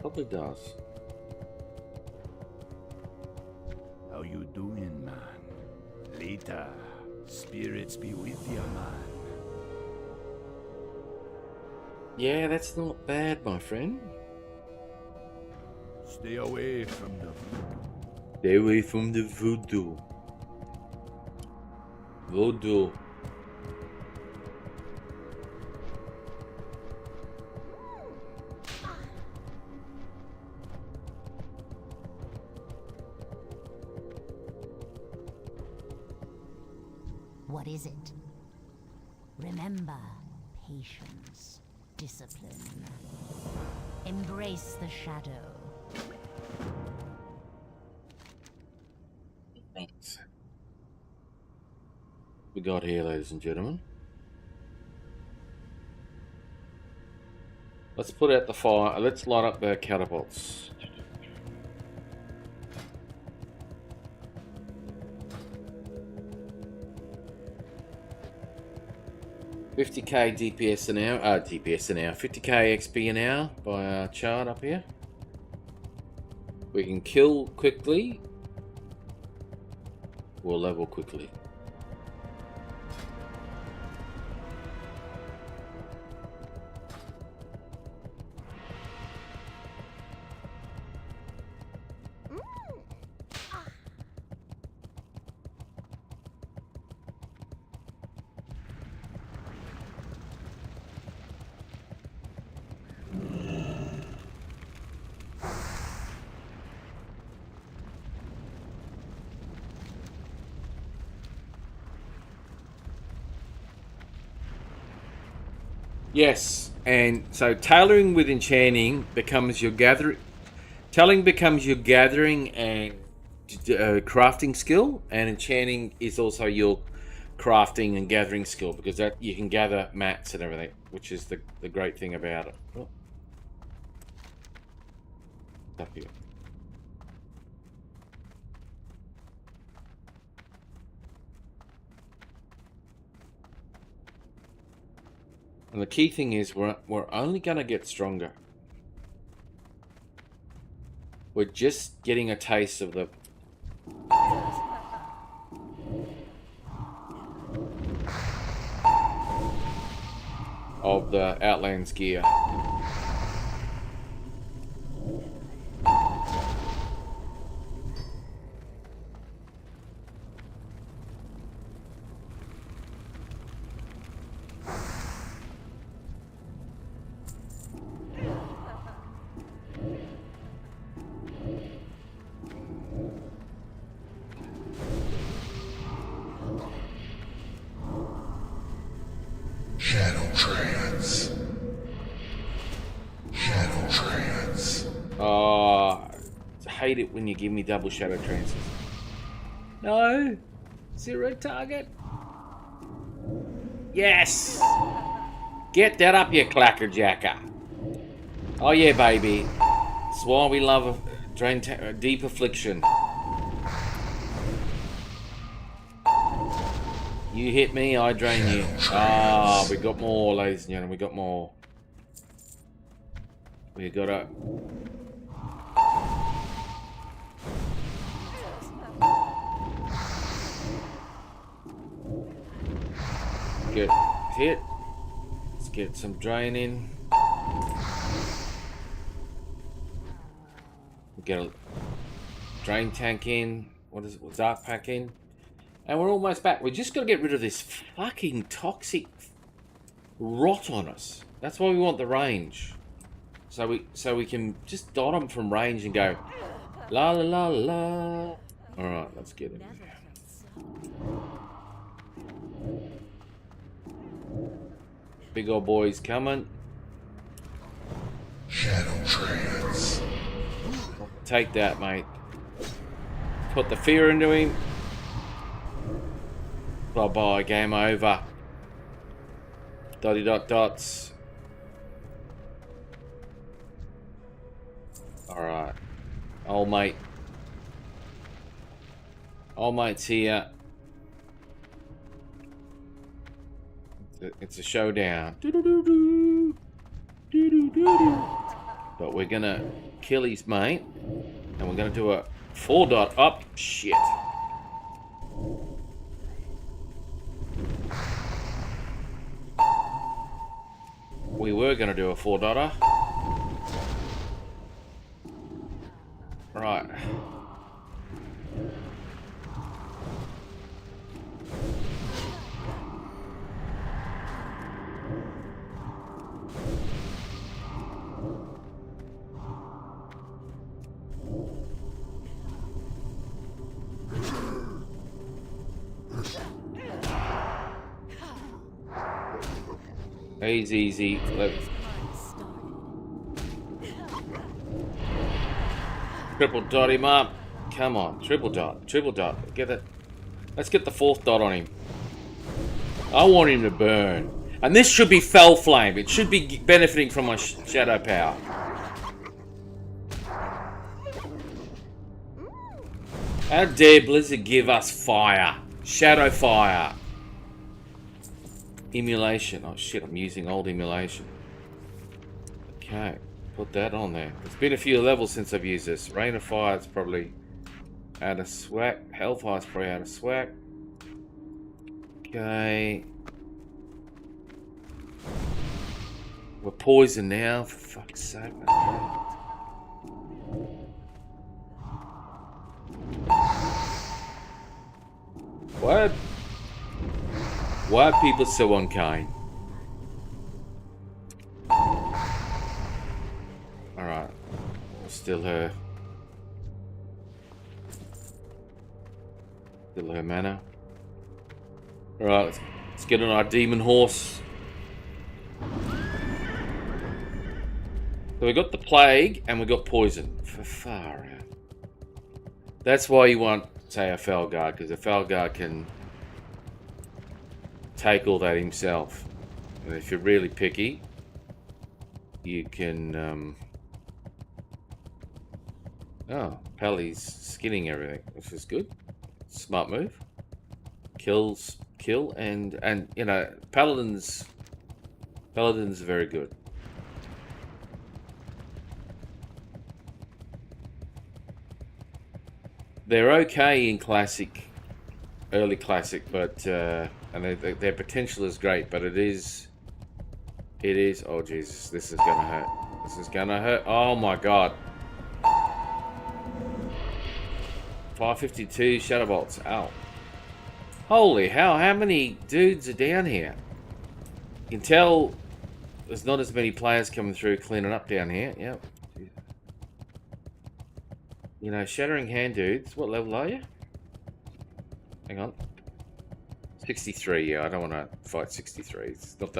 Probably does. How you doing, man? Later. Spirits be with you, man. Yeah, that's not bad, my friend. Stay away from the Stay away from the voodoo. Voodoo. What is it? Remember, patience, discipline. Embrace the shadow. We got here, ladies and gentlemen. Let's put out the fire. Let's light up the catapults. $50k DPS an hour, DPS an hour, 50k XP an hour by our chart up here. We can kill quickly. We'll level quickly. Yes, and so tailoring with enchanting becomes your gathering. Tailoring becomes your gathering and crafting skill, and enchanting is also your crafting and gathering skill, because that you can gather mats and everything, which is the great thing about it. Oh. Up here. And the key thing is we're only going to get stronger. We're just getting a taste of the Outlands gear. Shadow trance. hate it when you give me double shadow trances. No! Zero target. Yes! Get that up, you clackerjacker. Oh yeah, baby. That's why we love deep affliction. You hit me, I drain you. Ah, we got more, ladies and gentlemen. We got more. We got a... Good hit. Let's get some drain in. Get a drain tank in. What is it? Dark pack in. And we're almost back. We just got to get rid of this fucking toxic rot on us. That's why we want the range. So we can just dot them from range and go la la la la. All right, let's get it. Big old boy's coming. Shadow trance. Take that, mate. Put the fear into him. Bye bye, game over. Dotty dot dots. Alright. Old mate. Old mate's here. It's a showdown. Doo-doo-doo-doo. Doo-doo-doo-doo. But we're gonna kill his mate. And we're gonna do a 4 dot up. Shit. We were gonna do a 4 dotter. Right. Easy. Triple dot him up. Come on, triple dot. Get it. Let's get the 4th dot on him. I want him to burn. And this should be Fell Flame. It should be benefiting from my shadow power. How dare Blizzard give us fire? Shadow fire. Emulation. Oh shit, I'm using old emulation. Okay, put that on there. It's been a few levels since I've used this. Rain of Fire is probably out of swag. Hellfire's probably out of swag. Okay. We're poisoned now, for fuck's sake. What? Why are people so unkind? Alright. Still her mana. Alright, let's get on our demon horse. So we got the plague and we got poison. For far out. That's why you want, say, a Felguard, because a Felguard can take all that himself. And if you're really picky, you can oh, Pally's skinning everything, which is good. Smart move. Kill and you know, Paladins are very good. They're okay in classic, early classic, but and their potential is great, but it is. Oh Jesus, this is gonna hurt. This is gonna hurt. Oh my God. 552 shadow bolts. Ow. Holy hell! How many dudes are down here? You can tell there's not as many players coming through cleaning up down here. Yep. You know, Shattering Hand dudes, what level are you? Hang on. 63, yeah, I don't want to fight 63. It's not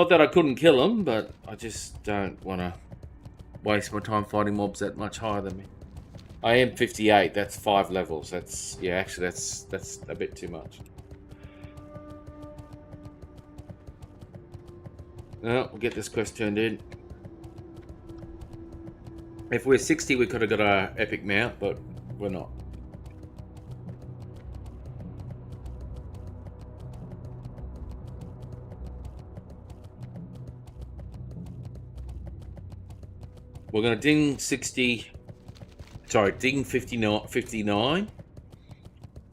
that I couldn't kill them, but I just don't want to waste my time fighting mobs that much higher than me. I am 58. That's 5 levels. That's, yeah, actually that's a bit too much. No, we'll get this quest turned in. If we're 60, we could have got our epic mount, but we're not. We're going to ding 60, sorry, ding 59,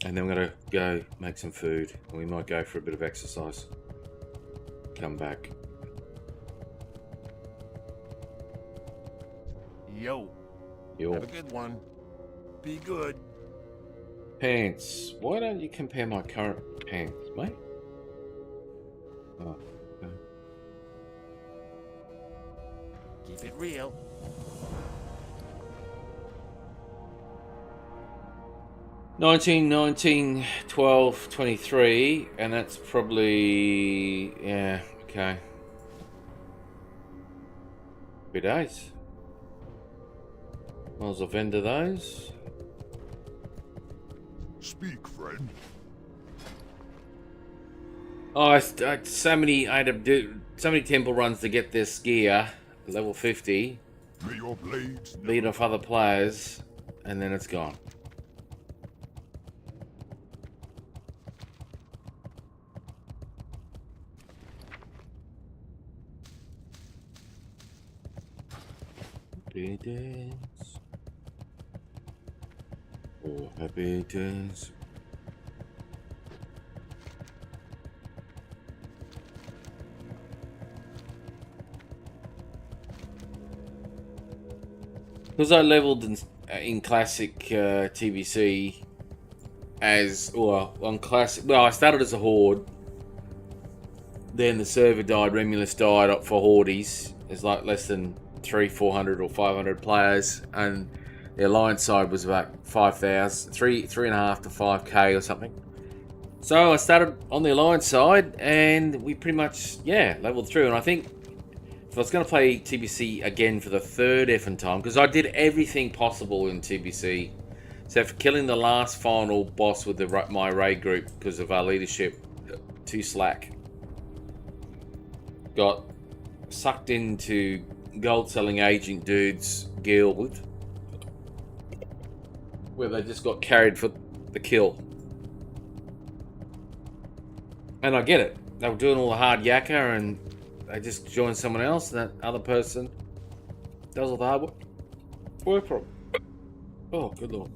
and then we're going to go make some food, and we might go for a bit of exercise. Come back. Yo. Yo. Have a good one. Be good. Pants. Why don't you compare my current pants, mate? Oh, okay. Keep it real. 19, 19, 12, 23, and that's probably, yeah, okay. Happy days. Might as well vendor those. Speak, friend. Oh, I so many, I had to do so many temple runs to get this gear, level 50, May your blades beat off other players, and then it's gone. Happy days. Oh, happy days. Because I leveled in classic TBC as, or on classic, well, I started as a horde. Then the server died, Remulus died up for hordes. There's like less than 400 or 500 players, and the alliance side was about 5,000, 3.5 to 5k or something. So I started on the alliance side, and we pretty much, yeah, leveled through. And I think if I was going to play TBC again for the third effing time, because I did everything possible in TBC, except for killing the last final boss with my raid group because of our leadership too slack. Got sucked into gold selling agent dudes guild, where they just got carried for the kill. And I get it. They were doing all the hard yakka and they just joined someone else, and that other person does all the hard work for them. Oh, good lord.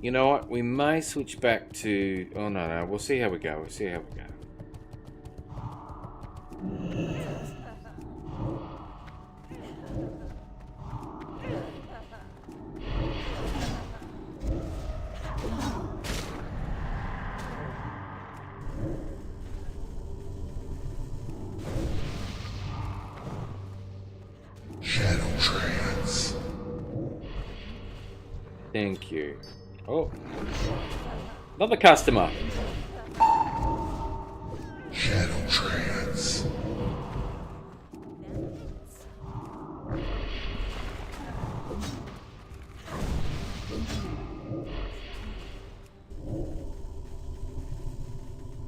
You know what? We may switch back to... Oh, no. We'll see how we go. We'll see how we go. Shadow Trance. Thank you. Oh. Another customer. Shadow Trance.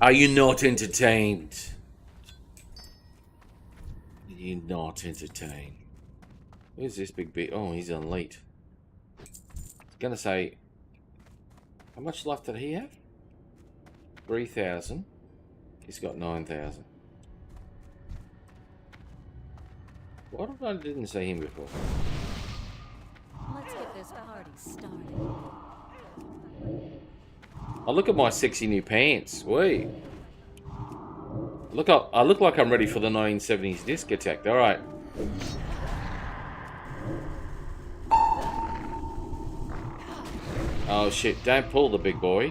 Are you not entertained? Are you not entertained? Where's this big beat? Oh, he's on late. I was gonna say, how much life did he have? 3,000. He's got 9,000. Why did I didn't see him before? Let's get this party started. Oh, look at my sexy new pants. Wait. Look up. I look like I'm ready for the 1970s disc attack. All right. Oh shit! Don't pull the big boy.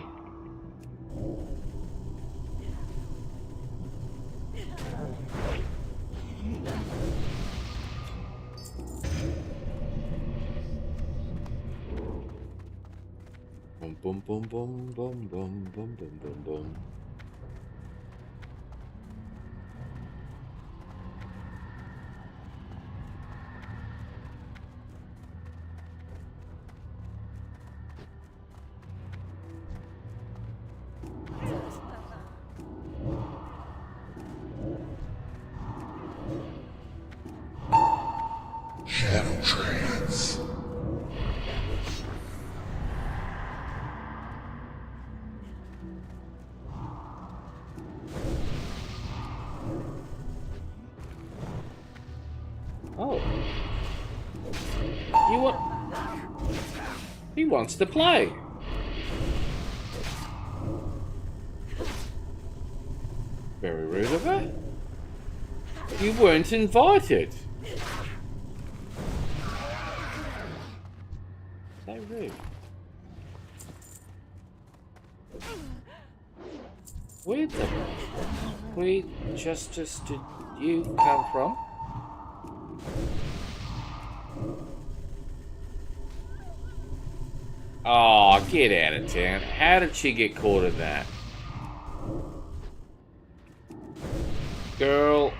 Boom, boom, boom, boom, boom, boom, boom, boom, boom. You want? He wants to play. Very rude of her. You weren't invited. So rude. Where the sweet justice did you come from? Oh, get out of town. How did she get caught in that? Girl.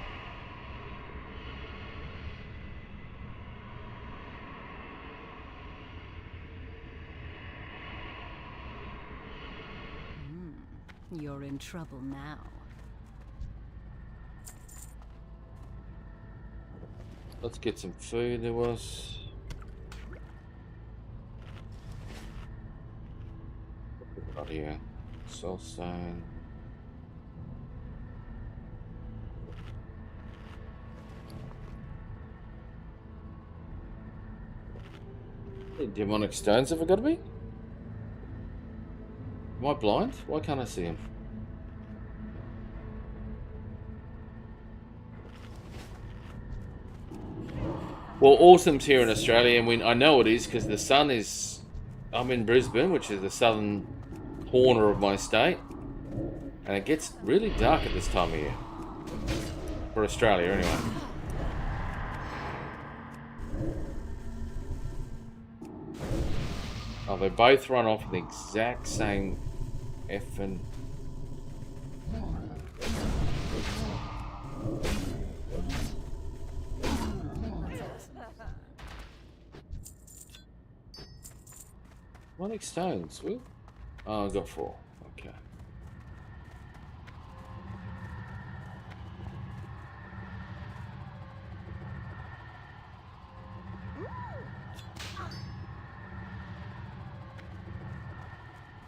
You're in trouble now. Let's get some food. There was. Out here. Soulstone. Hey, demonic stones have I got to be? Am I blind? Why can't I see him? Well, autumn's here in Australia, and I know it is because the sun is. I'm in Brisbane, which is the southern corner of my state, and it gets really dark at this time of year. For Australia, anyway. Oh, they both run off in the exact same effing. Warlock stones. Ooh. Oh, I got 4. Okay.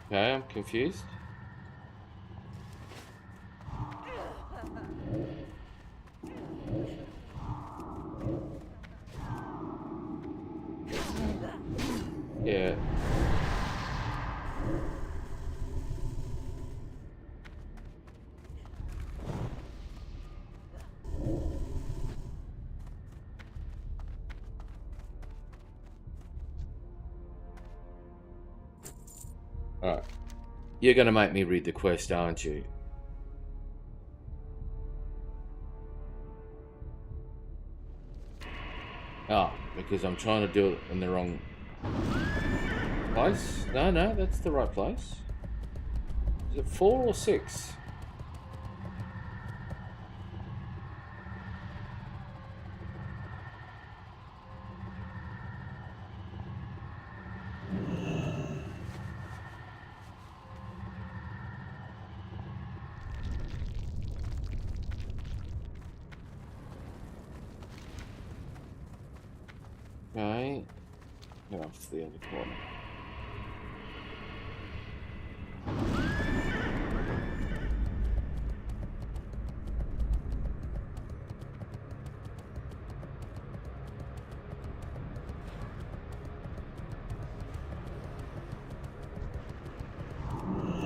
Okay, I'm confused. Yeah. Alright. You're gonna make me read the quest, aren't you? Oh, because I'm trying to do it in the wrong place? No, that's the right place. Is it 4 or 6? Okay. Get off to the other corner.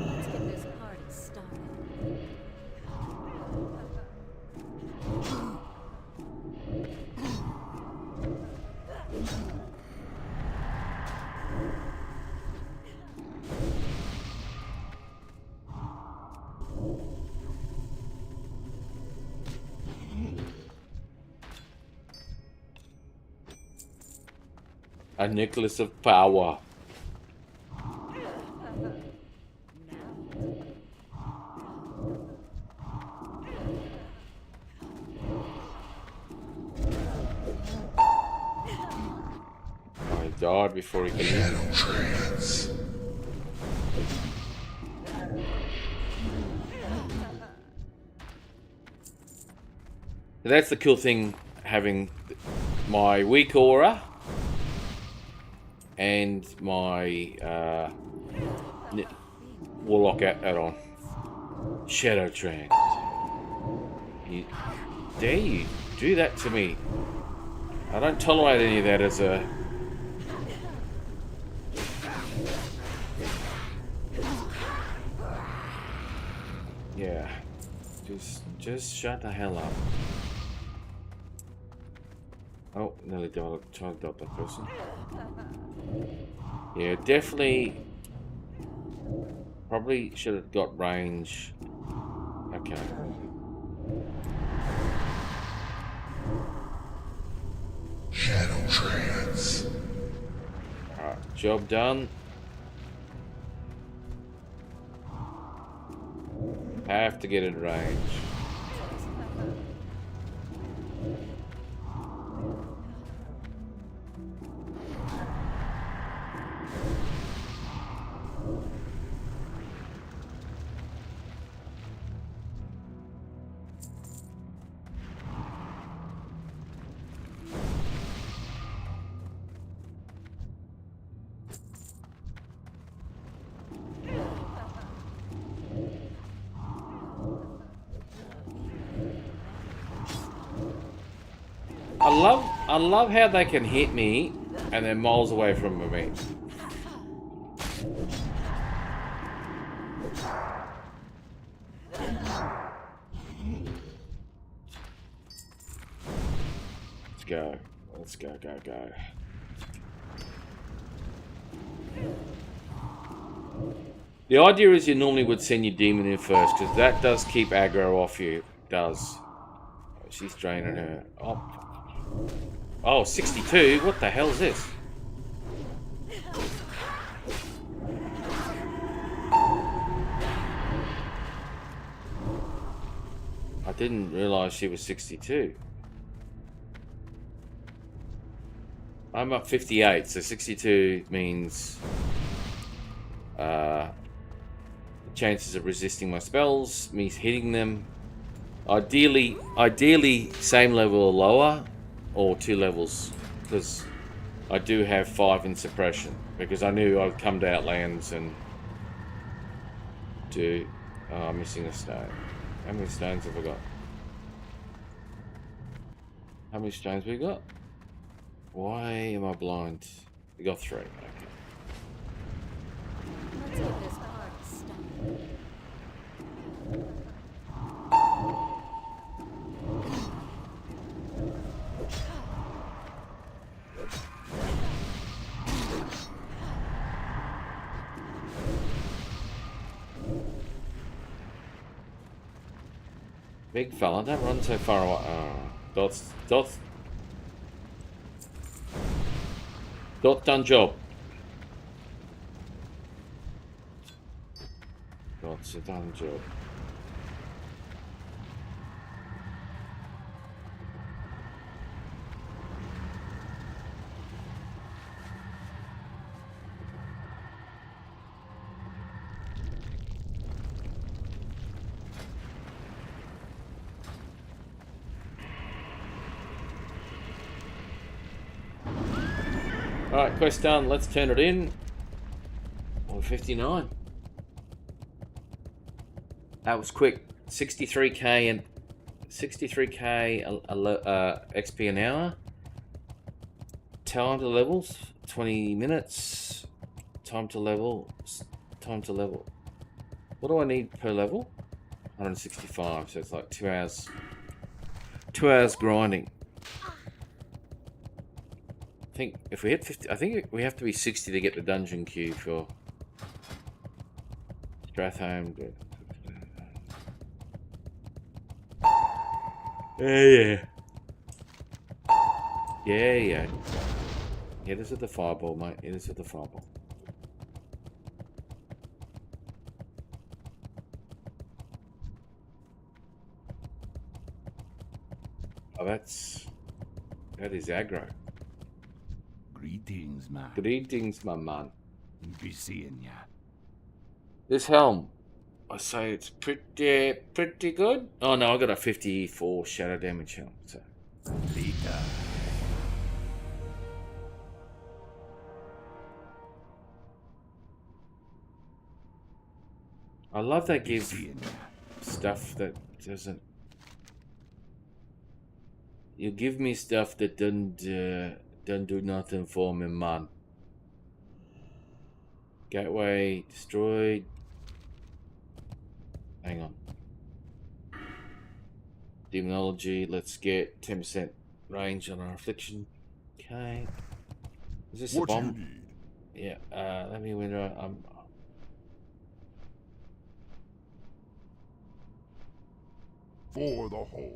Let's get this party started. A necklace of power. Oh, he died before he could use it. Shadow trance. That's the cool thing, having my weak aura and my Warlock add-on. Shadow trance. Dare you do that to me? I don't tolerate any of that as a Just shut the hell up. Oh, nearly tried to dot that person. Yeah, definitely. Probably should have got range. Okay. Shadow trance. Alright, job done. Have to get in range. I love how they can hit me and they're miles away from me. Let's go. Let's go, go, go. The idea is you normally would send your demon in first because that does keep aggro off you. It does. Oh, she's draining her. Oh, 62? What the hell is this? I didn't realize she was 62. I'm up 58, so 62 means chances of resisting my spells, me hitting them. Ideally same level or lower, or 2 levels, because I do have 5 in suppression, because I knew I'd come to Outlands and do... Oh, I'm missing a stone. How many stones have I got? How many stones we got? Why am I blind? We got 3. Okay. Let's get this party started. Big fella, don't run so far away. Dot's done job. Dot's a done job. Alright, quest done. Let's turn it in. Oh, 59. That was quick. 63k and 63k XP an hour. Time to levels 20 minutes. Time to level. Time to level. What do I need per level? 165. So it's like 2 hours. 2 hours grinding. I think if we hit 50, I think we have to be 60 to get the dungeon queue for Stratholme. Yeah. Yeah. Hit us with the fireball, mate. Hit us with the fireball. Oh, that is aggro. Greetings, man. Greetings, my man. Be seeing ya. This helm, I say it's pretty good. Oh no, I got a 54 shadow damage helm. So. Later. I love that Be gives seeing ya. stuff that doesn't. You give me stuff that don't do nothing for me, man. Gateway destroyed. Hang on. Demonology. Let's get 10% range on our affliction. Okay. Is this What a you bomb? need? Yeah. Let me window. For the Horde.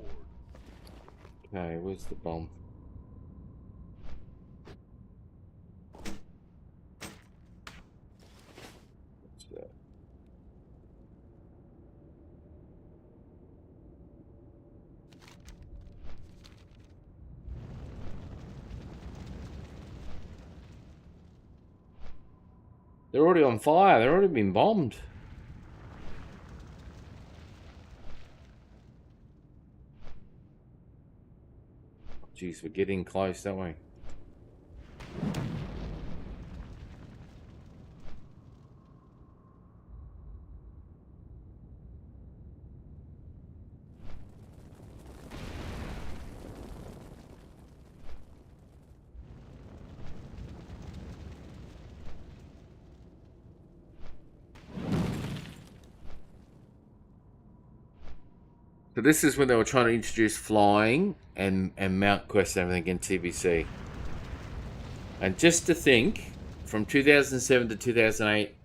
Okay. Where's the bomb? What's that? They're already on fire. They're already been bombed. Jeez, we're getting close, don't we? So this is when they were trying to introduce flying and mount quests and everything in TBC. And just to think, from 2007 to 2008,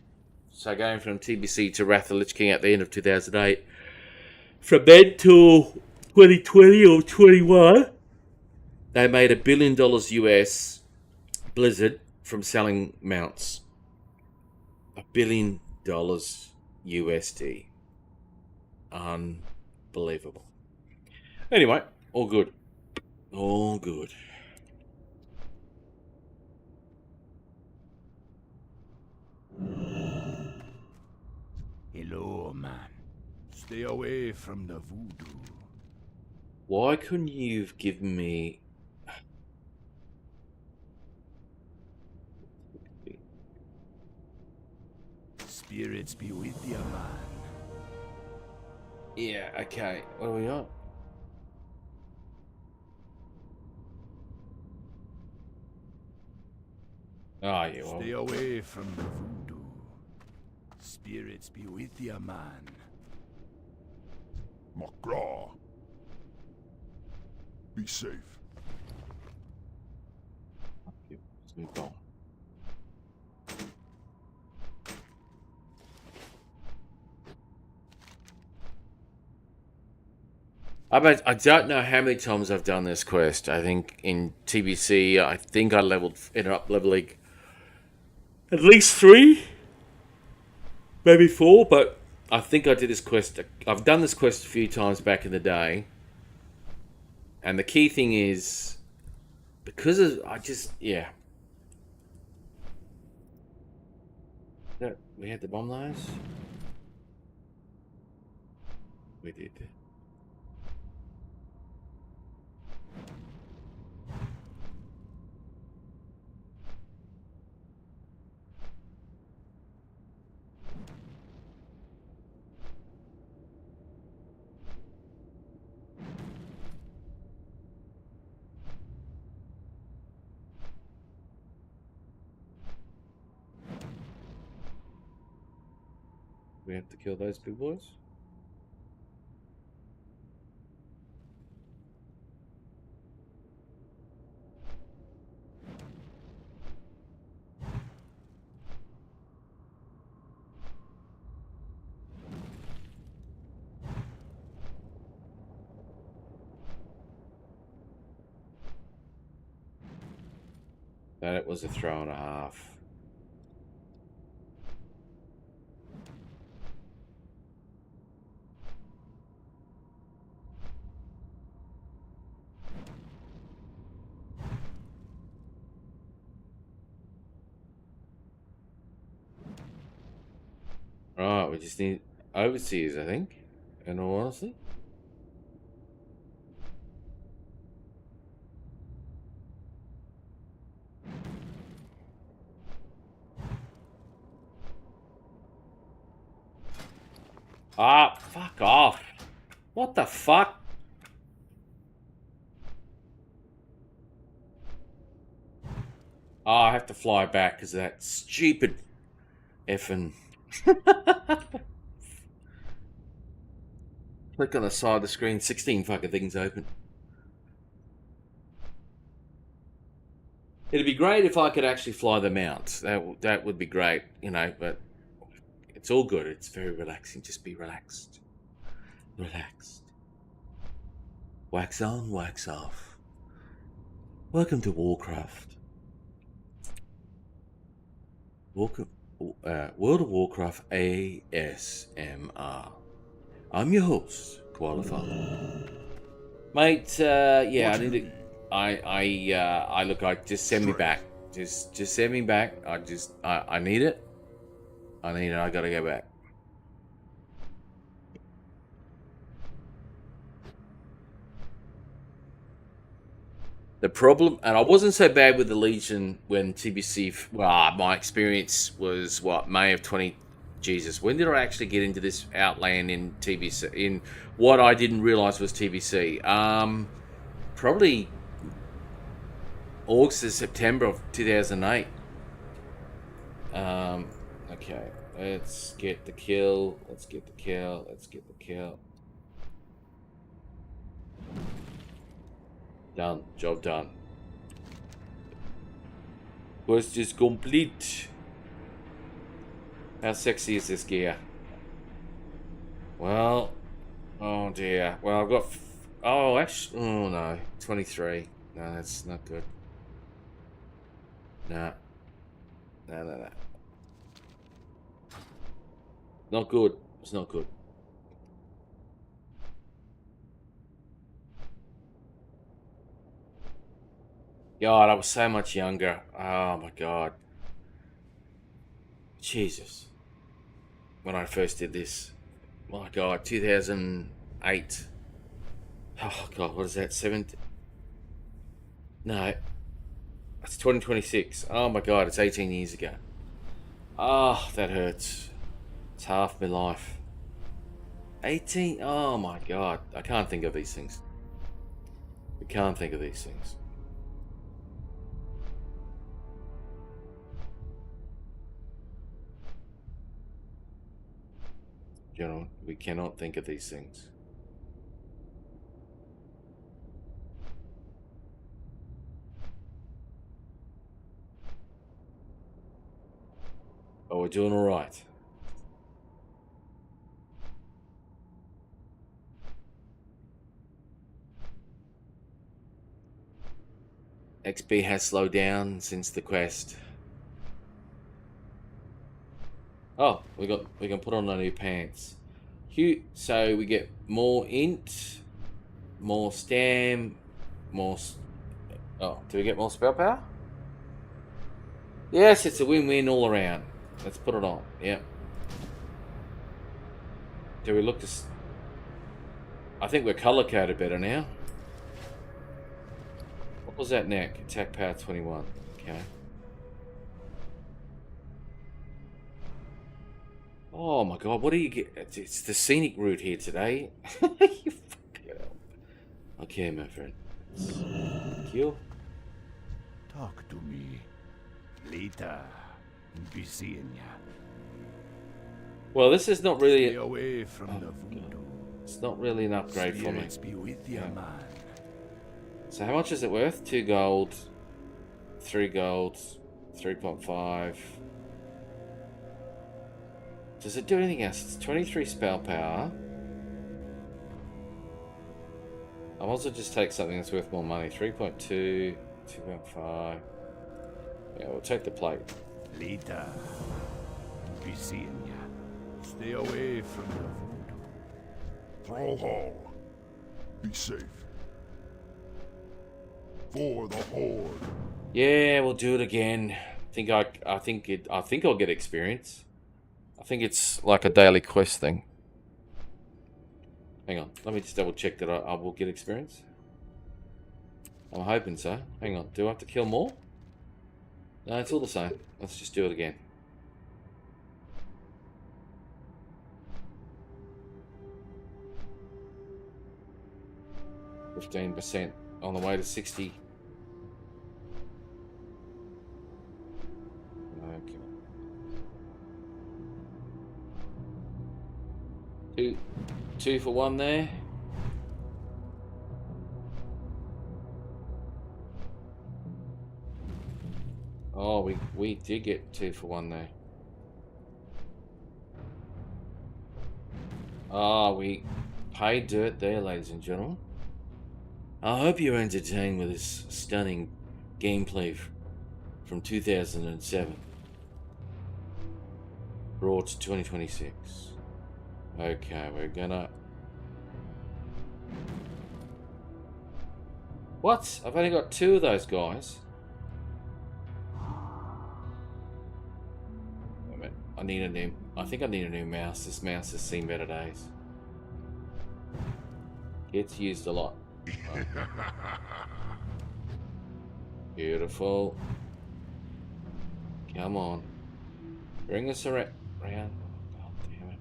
so going from TBC to Wrath of the Lich King at the end of 2008, from then till 2020 or 21, they made $1 billion US, Blizzard, from selling mounts. $1 billion USD. Unbelievable. Anyway, all good. All good. Hello, man. Stay away from the voodoo. Why couldn't you have given me... Spirits be with you, man. Yeah, okay. What are we on? Oh, yeah, well. Stay away from the voodoo. Spirits be with you, man. Magraw. Be safe. Let's move on. I don't know how many times I've done this quest. I think in TBC, I think I ended up leveling at least 3, maybe 4. But I think I did this quest. I've done this quest a few times back in the day, and the key thing is because of, yeah. We had to bomb those. We did. We have to kill those big boys. That was a throw and a half. Right, we just need overseers, I think, in all honesty. Ah, fuck off. What the fuck? Oh, I have to fly back because of that stupid effing... Click on the side of the screen, 16 fucking things open. It'd be great if I could actually fly the mount. That would be great, you know, but it's all good. It's very relaxing. Just be relaxed. Relaxed. Wax on, wax off. Welcome to Warcraft. World of Warcraft ASMR. I'm your host, Qualified. Mate, yeah, I need to... I look. I just send me back. Just send me back. I need it. I need it. I gotta go back. The problem, and I wasn't so bad with the Legion when TBC. Well, my experience was what, May of 20. Jesus, when did I actually get into this Outland in TBC? In what I didn't realize was TBC. Probably August to September of 2008. Okay, let's get the kill. Let's get the kill. Let's get the kill. Done. Job done. Quest is complete. How sexy is this gear? Well, oh dear. Well, I've got. Oh, actually, oh no, 23. No, that's not good. No. No. Not good. It's not good. God, I was so much younger. Oh my God. Jesus. When I first did this. My God, 2008. Oh God, what is that? 17? No. It's 2026. Oh my God, it's 18 years ago. Oh, that hurts. It's half my life. 18? Oh my God. I can't think of these things. I can't think of these things. You know, we cannot think of these things. Oh, we're doing all right. XP has slowed down since the quest. Oh, we can put on our new pants. So we get more int, more stam, more. Oh, do we get more spell power? Yes, it's a win-win all around. Let's put it on. Yep. Do we look to? I think we're color coded better now. What was that neck? Attack power 21. Okay. Oh my God, what do you get? It's the scenic route here today. You fucking hell. Okay, my friend. Thank you. Talk to me later. Be seeing ya. Well, this is not really. Stay away from the voodoo. It's not really an upgrade for me. Spirits be with ya, man. So how much is it worth? 2 gold, 3 gold, 3.5. Does it do anything else? It's 23 spell power. I might as well just take something that's worth more money. 3.2, 2.5. Yeah, we'll take the plate. Later. Be seeing ya. Stay away from the voodoo. Thrall Hall. Be safe. For the Horde. Yeah, we'll do it again. I think I'll get experience. I think it's like a daily quest thing. Hang on, let me just double check that I will get experience. I'm hoping so. Hang on, do I have to kill more? No, it's all the same. Let's just do it again. %, on the way to 60. Okay. 2 for 1 there. Oh, we did get 2 for 1 there. Ah, we paid dirt there, ladies and gentlemen. I hope you're entertained with this stunning gameplay from 2007. Brought to 2026. Okay, we're gonna... What? I've only got 2 of those guys. Wait a minute. I need a new... I think I need a new mouse. This mouse has seen better days. Gets used a lot. Oh. Beautiful. Come on. Bring us around. Oh, God damn it.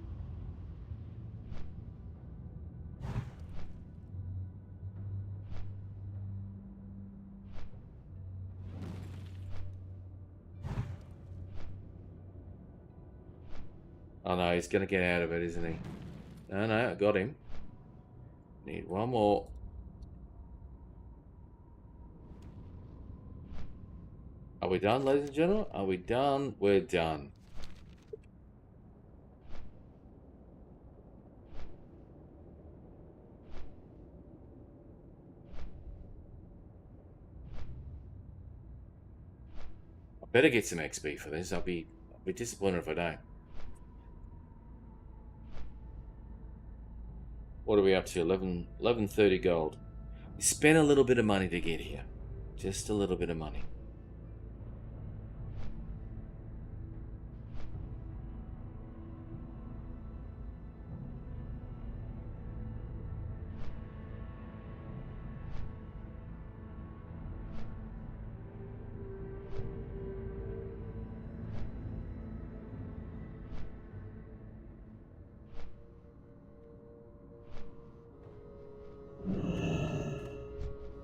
Oh no, he's gonna get out of it, isn't he? No, I got him. Need one more. Are we done, ladies and gentlemen? Are we done? We're done. I better get some XP for this. I'll be disappointed if I don't. What are we up to? 1130 gold. We spent a little bit of money to get here. Just a little bit of money.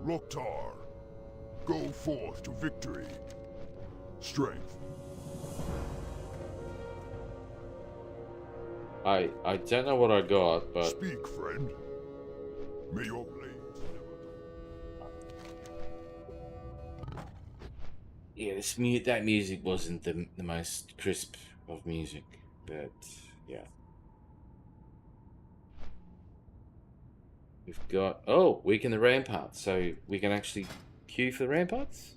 Loktar, go forth to victory. Strength. I don't know what I got, but Speak, friend. May your blades yeah, that music wasn't the most crisp of music, but yeah. We've got weaken the ramparts, so we can actually queue for the ramparts.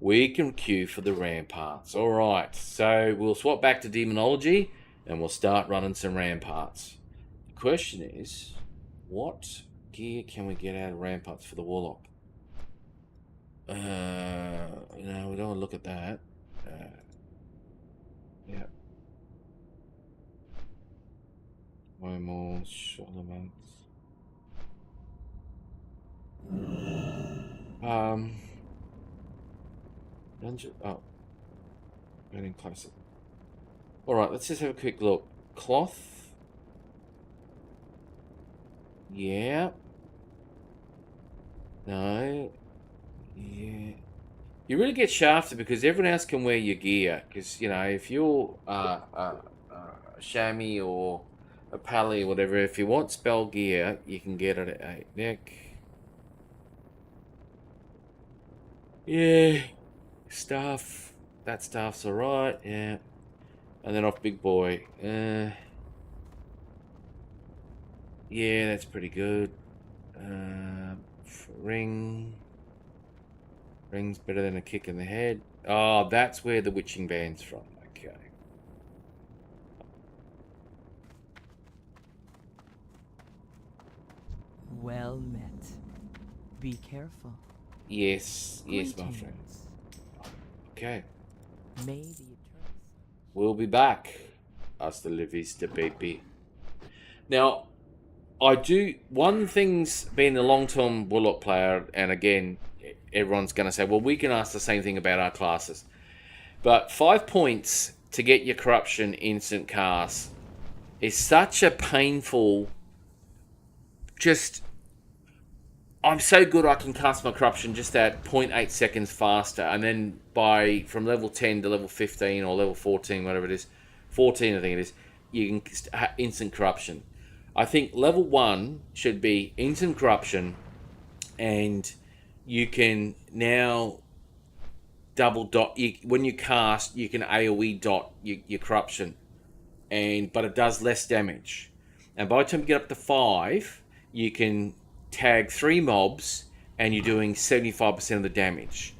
We can queue for the ramparts. All right, so we'll swap back to demonology and we'll start running some ramparts. The question is, what gear can we get out of ramparts for the Warlock? No, we don't want to look at that. Yeah. One more elements. Dungeon. Oh, getting closer. All right, let's just have a quick look. Cloth. Yeah. No. Yeah. You really get shafted because everyone else can wear your gear. Because you know, if you're a chamois or a pally or whatever, if you want spell gear, you can get it at 8 neck. Yeah, staff. That staff's alright, yeah. And then off big boy. Yeah, that's pretty good. Ring. Ring's better than a kick in the head. Oh, that's where the witching band's from. Okay. Well met. Be careful. Yes, yes, my friend. Okay. May the eternal We'll be back. Hasta la vista, baby. Now, I do... One thing's been a long-term Warlock player, and again, everyone's going to say, well, we can ask the same thing about our classes. But 5 points to get your Corruption instant cast is such a painful... Just... I'm so good I can cast my Corruption just at 0.8 seconds faster, and then from level 10 to level 15 or level 14, whatever it is, 14 I think it is, you can instant Corruption. I think level 1 should be instant corruption, and you can now double dot. When you cast, you can AoE dot your corruption, but it does less damage. And by the time you get up to 5, you can tag 3 mobs, and you're doing 75% of the damage.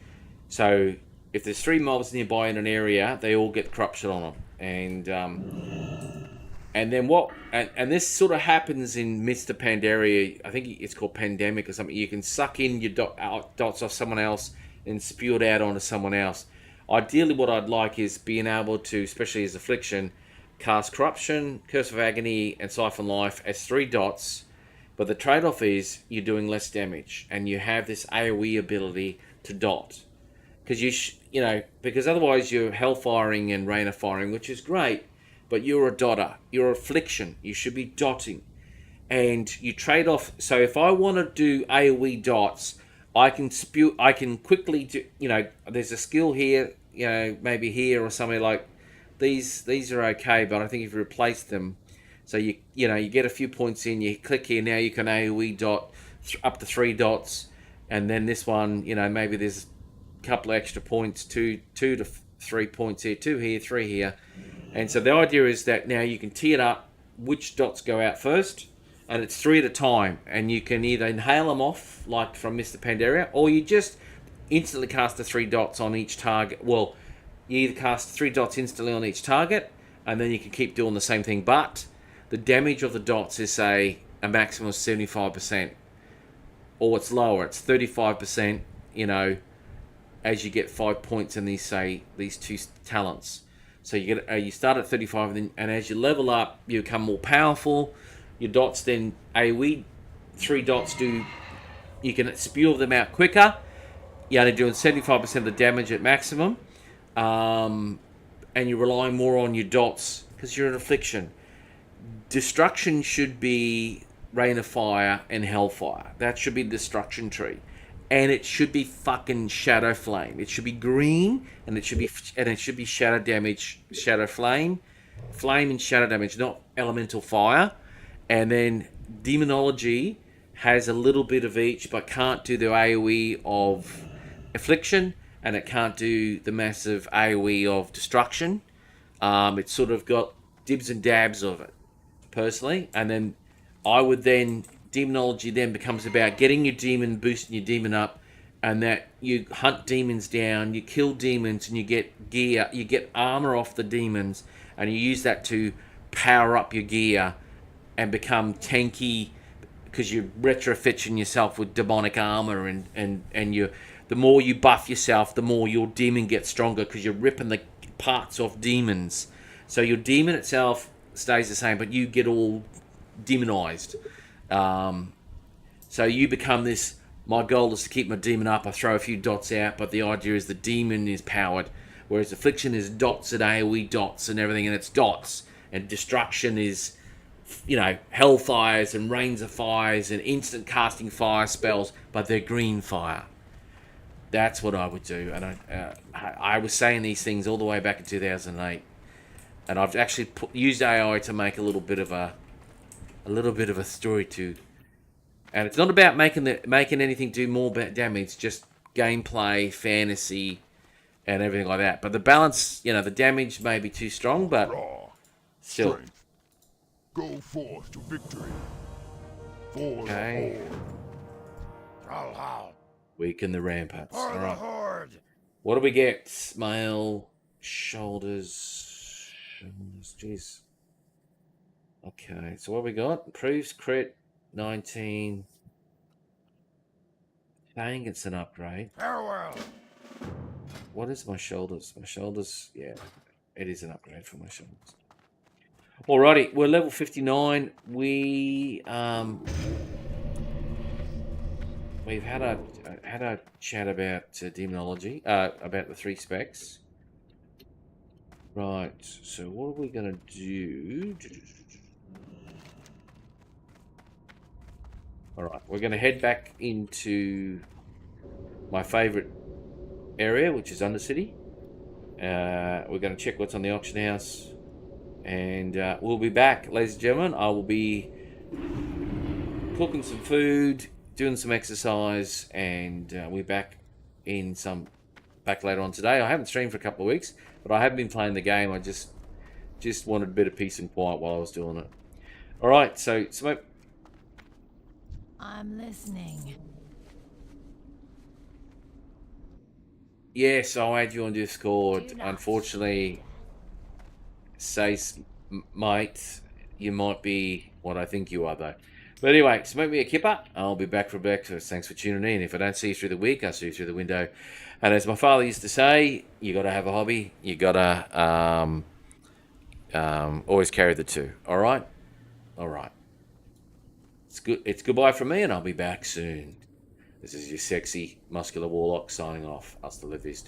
So if there's 3 mobs nearby in an area, they all get corruption on them, and then what? And this sort of happens in Mr. Pandaria. I think it's called Pandemic or something. You can suck in your dots off someone else and spew it out onto someone else. Ideally, what I'd like is being able to, especially as Affliction, cast Corruption, Curse of Agony, and Siphon Life as 3 dots. But the trade-off is you're doing less damage, and you have this AoE ability to dot. Because because otherwise you're Hellfiring and Rain of Firing, which is great. But you're a dotter. You're Affliction. You should be dotting. And you trade off. So if I want to do AoE dots, I can quickly do, there's a skill here, maybe here or somewhere like these are okay, but I think if you replace them, so you get a few points in, you click here, now you can AoE dot up to 3 dots, and then this one, maybe there's a couple of extra points, 2 to 3 points here, 2 here, 3 here. And so the idea is that now you can tee it up, which dots go out first, and it's 3 at a time. And you can either inhale them off, like from Mr. Pandaria, or you just instantly cast the 3 dots on each target. Well, you either cast 3 dots instantly on each target, and then you can keep doing the same thing. But the damage of the dots is, say, a maximum of 75%. Or it's lower, it's 35%, as you get 5 points in these 2 talents. So you start at 35, and as you level up, you become more powerful. Your dots then AoE 3 dots you can spew them out quicker. You're only doing 75% of the damage at maximum, and you're relying more on your dots because you're an Affliction. Destruction should be Rain of Fire and Hellfire. That should be the destruction tree. And it should be fucking Shadow Flame. It should be green, and it should be Shadow Damage, Shadow Flame, Flame and Shadow Damage, not Elemental Fire. And then Demonology has a little bit of each, but can't do the AoE of Affliction, and it can't do the massive AoE of Destruction. It's sort of got dibs and dabs of it, personally. And then Demonology then becomes about getting your demon, boosting your demon up, and that you hunt demons down, you kill demons, and you get gear, you get armor off the demons, and you use that to power up your gear and become tanky, because you're retrofitting yourself with demonic armor, and the more you buff yourself, the more your demon gets stronger, because you're ripping the parts off demons. So your demon itself stays the same, but you get all demonized. So you become this, my goal is to keep my demon up, I throw a few dots out, but the idea is the demon is powered, whereas Affliction is dots and AoE dots and everything, and it's dots, and Destruction is, Hellfires and Rains of Fires and instant casting fire spells, but they're green fire. That's what I would do, and I was saying these things all the way back in 2008, and I've actually used AI to make a little bit of a story too, and it's not about making anything do more damage, just gameplay, fantasy, and everything like that. But the balance, the damage may be too strong, but still. Strength. Go forth to victory. For Okay. the Horde. Weaken the ramparts. For All the right. Horde! What do we get? Mail, shoulders. Jeez. Okay, so what we got? Improves crit 19. Saying it's an upgrade. Farewell! What is my shoulders? My shoulders, yeah, it is an upgrade for my shoulders. Alrighty, we're level 59. We've had a chat about demonology, about the 3 specs. Right, so what are we gonna do? Alright, we're going to head back into my favourite area, which is Undercity. We're going to check what's on the auction house. And we'll be back, ladies and gentlemen. I will be cooking some food, doing some exercise, and we're back later on today. I haven't streamed for a couple of weeks, but I have been playing the game. I just wanted a bit of peace and quiet while I was doing it. All right, so Smoke. I'm listening. Yes, I'll add you on Discord. Do not. Unfortunately, mate, you might be what I think you are, though. But anyway, smoke me a kipper. I'll be back for breakfast. Thanks for tuning in. If I don't see you through the week, I'll see you through the window. And as my father used to say, you got to have a hobby. You got to always carry the two. All right? All right. It's good. It's goodbye from me, and I'll be back soon. This is your sexy, muscular warlock signing off. Hasta la vista.